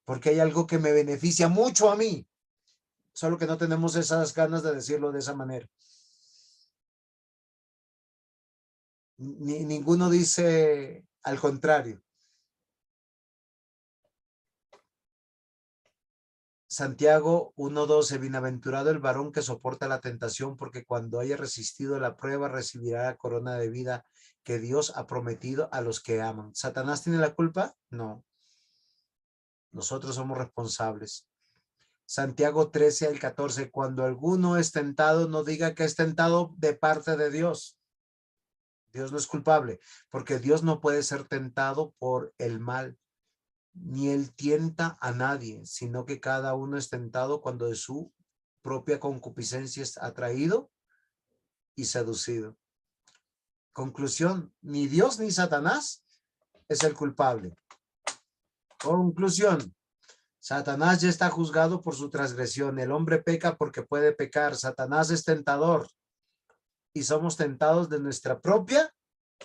porque hay algo que me beneficia mucho a mí. Solo que no tenemos esas ganas de decirlo de esa manera. Ninguno dice al contrario. Santiago 1:12, bienaventurado el varón que soporta la tentación, porque cuando haya resistido la prueba recibirá la corona de vida que Dios ha prometido a los que aman. ¿Satanás tiene la culpa? No. Nosotros somos responsables. Santiago 13:14, cuando alguno es tentado, no diga que es tentado de parte de Dios. Dios no es culpable, porque Dios no puede ser tentado por el mal, ni él tienta a nadie, sino que cada uno es tentado cuando de su propia concupiscencia es atraído y seducido. Conclusión, ni Dios ni Satanás es el culpable. Conclusión, Satanás ya está juzgado por su transgresión. El hombre peca porque puede pecar. Satanás es tentador y somos tentados de nuestra propia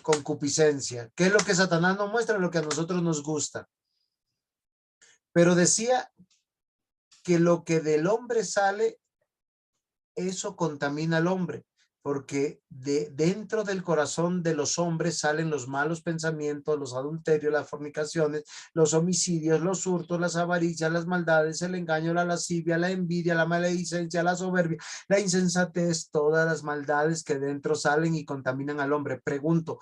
concupiscencia. ¿Qué es lo que Satanás nos muestra? Lo que a nosotros nos gusta. Pero decía que lo que del hombre sale, eso contamina al hombre, porque dentro del corazón de los hombres salen los malos pensamientos, los adulterios, las fornicaciones, los homicidios, los hurtos, las avaricias, las maldades, el engaño, la lascivia, la envidia, la maledicencia, la soberbia, la insensatez, todas las maldades que dentro salen y contaminan al hombre. Pregunto,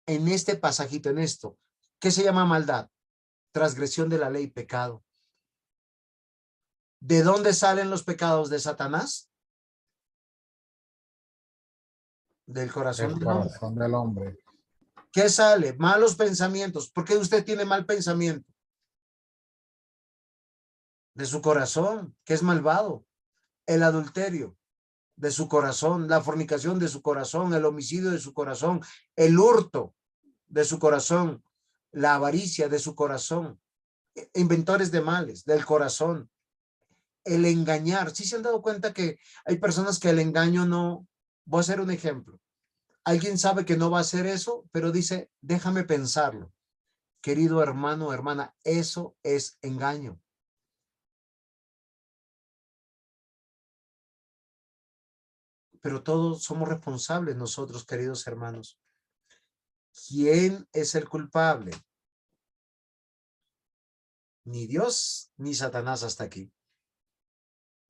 en este pasajito, en esto, ¿qué se llama maldad? Transgresión de la ley, pecado. ¿De dónde salen los pecados de Satanás? Del corazón del hombre. ¿Qué sale? Malos pensamientos. ¿Por qué usted tiene mal pensamiento? De su corazón, que es malvado. El adulterio de su corazón, la fornicación de su corazón, el homicidio de su corazón, el hurto de su corazón, la avaricia de su corazón, inventores de males del corazón, el engañar. ¿Sí se han dado cuenta que hay personas que el engaño no? Voy a hacer un ejemplo. Alguien sabe que no va a hacer eso, pero dice, déjame pensarlo. Querido hermano o hermana, eso es engaño. Pero todos somos responsables nosotros, queridos hermanos. ¿Quién es el culpable? Ni Dios ni Satanás hasta aquí.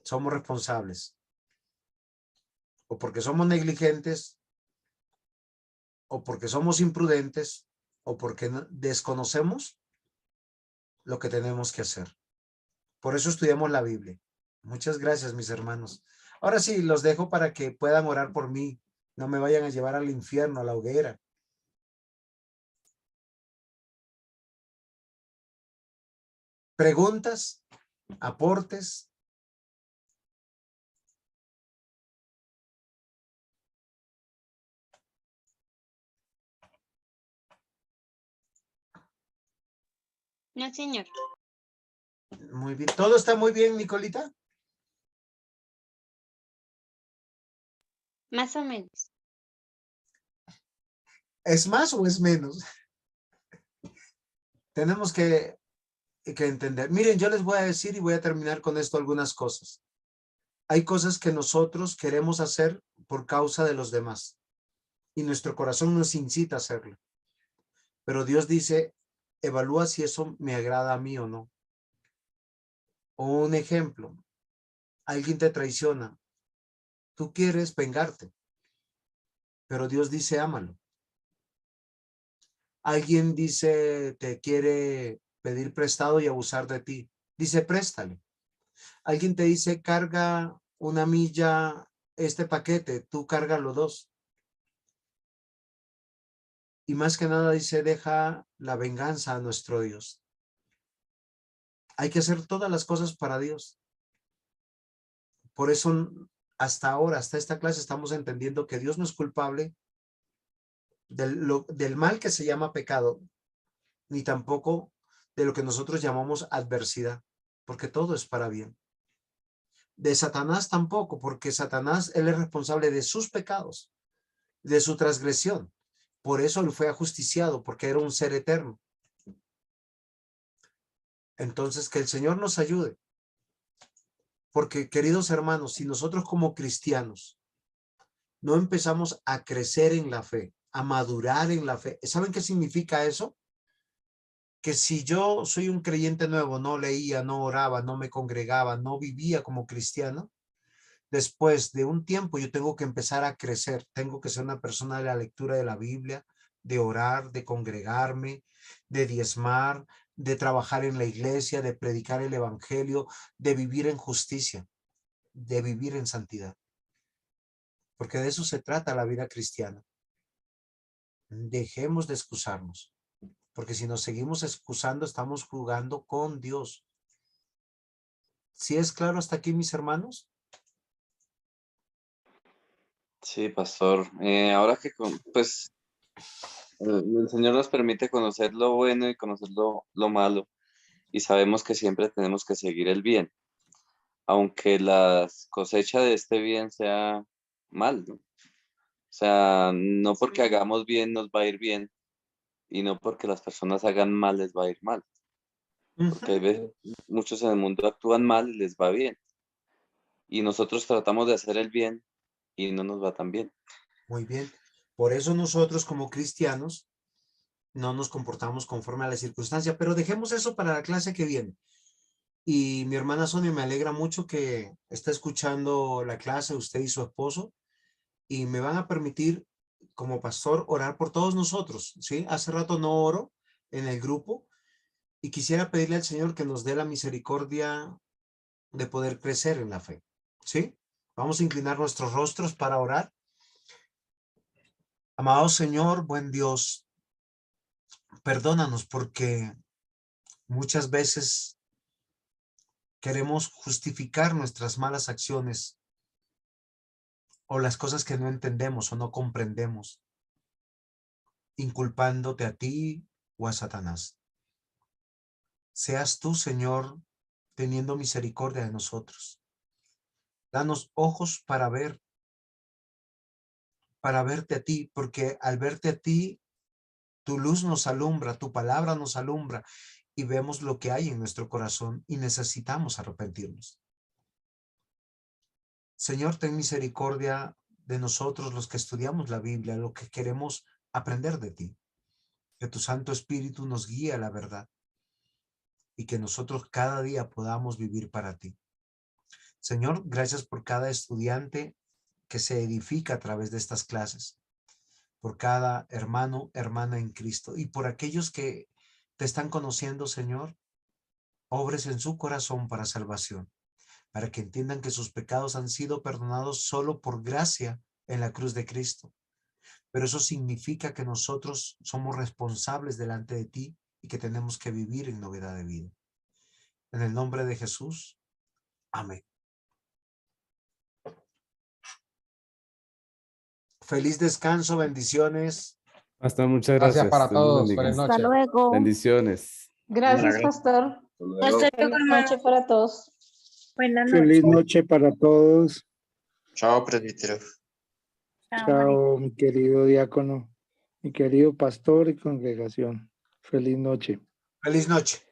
Somos responsables. O porque somos negligentes, o porque somos imprudentes, o porque desconocemos lo que tenemos que hacer. Por eso estudiamos la Biblia. Muchas gracias, mis hermanos. Ahora sí, los dejo para que puedan orar por mí. No me vayan a llevar al infierno, a la hoguera. Preguntas, aportes. No, señor. Muy bien. ¿Todo está muy bien, Nicolita? Más o menos. ¿Es más o es menos? Tenemos que entender. Miren, yo les voy a decir y voy a terminar con esto algunas cosas. Hay cosas que nosotros queremos hacer por causa de los demás y nuestro corazón nos incita a hacerlo. Pero Dios dice, evalúa si eso me agrada a mí o no. O un ejemplo, alguien te traiciona, tú quieres vengarte, pero Dios dice, ámalo. Alguien dice, te quiere pedir prestado y abusar de ti, dice, préstale. Alguien te dice, carga una milla este paquete, tú cárgalo 2. Y más que nada dice, deja la venganza a nuestro Dios. Hay que hacer todas las cosas para Dios. Por eso, hasta ahora, hasta esta clase, estamos entendiendo que Dios no es culpable del mal que se llama pecado, ni tampoco de lo que nosotros llamamos adversidad, porque todo es para bien. De Satanás tampoco, porque Satanás, él es responsable de sus pecados, de su transgresión. Por eso él fue ajusticiado, porque era un ser eterno. Entonces, que el Señor nos ayude. Porque, queridos hermanos, si nosotros como cristianos no empezamos a crecer en la fe, a madurar en la fe, ¿saben qué significa eso? Que si yo soy un creyente nuevo, no leía, no oraba, no me congregaba, no vivía como cristiano, después de un tiempo yo tengo que empezar a crecer, tengo que ser una persona de la lectura de la Biblia, de orar, de congregarme, de diezmar, de trabajar en la iglesia, de predicar el evangelio, de vivir en justicia, de vivir en santidad. Porque de eso se trata la vida cristiana. Dejemos de excusarnos, porque si nos seguimos excusando, estamos jugando con Dios. ¿Sí es claro hasta aquí, mis hermanos? Sí, pastor. Ahora que pues el Señor nos permite conocer lo bueno y conocer lo malo, y sabemos que siempre tenemos que seguir el bien, aunque la cosecha de este bien sea mal, ¿no? O sea, no porque hagamos bien nos va a ir bien, y no porque las personas hagan mal les va a ir mal. Porque hay veces muchos en el mundo actúan mal y les va bien. Y nosotros tratamos de hacer el bien y no nos va tan bien. Muy bien. Por eso nosotros como cristianos no nos comportamos conforme a la circunstancia, pero dejemos eso para la clase que viene. Y mi hermana Sonia, me alegra mucho que está escuchando la clase, usted y su esposo, y me van a permitir como pastor orar por todos nosotros, ¿sí? Hace rato no oro en el grupo y quisiera pedirle al Señor que nos dé la misericordia de poder crecer en la fe, ¿sí? Vamos a inclinar nuestros rostros para orar. Amado Señor, buen Dios, perdónanos porque muchas veces queremos justificar nuestras malas acciones o las cosas que no entendemos o no comprendemos, inculpándote a ti o a Satanás. Seas tú, Señor, teniendo misericordia de nosotros. Danos ojos para verte a ti, porque al verte a ti, tu luz nos alumbra, tu palabra nos alumbra y vemos lo que hay en nuestro corazón y necesitamos arrepentirnos. Señor, ten misericordia de nosotros los que estudiamos la Biblia, lo que queremos aprender de ti. Que tu Santo Espíritu nos guíe a la verdad y que nosotros cada día podamos vivir para ti. Señor, gracias por cada estudiante que se edifica a través de estas clases, por cada hermano, hermana en Cristo y por aquellos que te están conociendo, Señor, obres en su corazón para salvación, para que entiendan que sus pecados han sido perdonados solo por gracia en la cruz de Cristo. Pero eso significa que nosotros somos responsables delante de ti y que tenemos que vivir en novedad de vida. En el nombre de Jesús. Amén. Feliz descanso, bendiciones. Pastor, muchas Gracias gracias. para Dios los todos. bendiga. Feliz Hasta noche. luego. Bendiciones. Gracias, pastor. Hasta luego. Feliz noche para todos. Buenas noches. Feliz noche para todos. Chao, presbítero. Chao, mi querido diácono, mi querido pastor y congregación. Feliz noche. Feliz noche.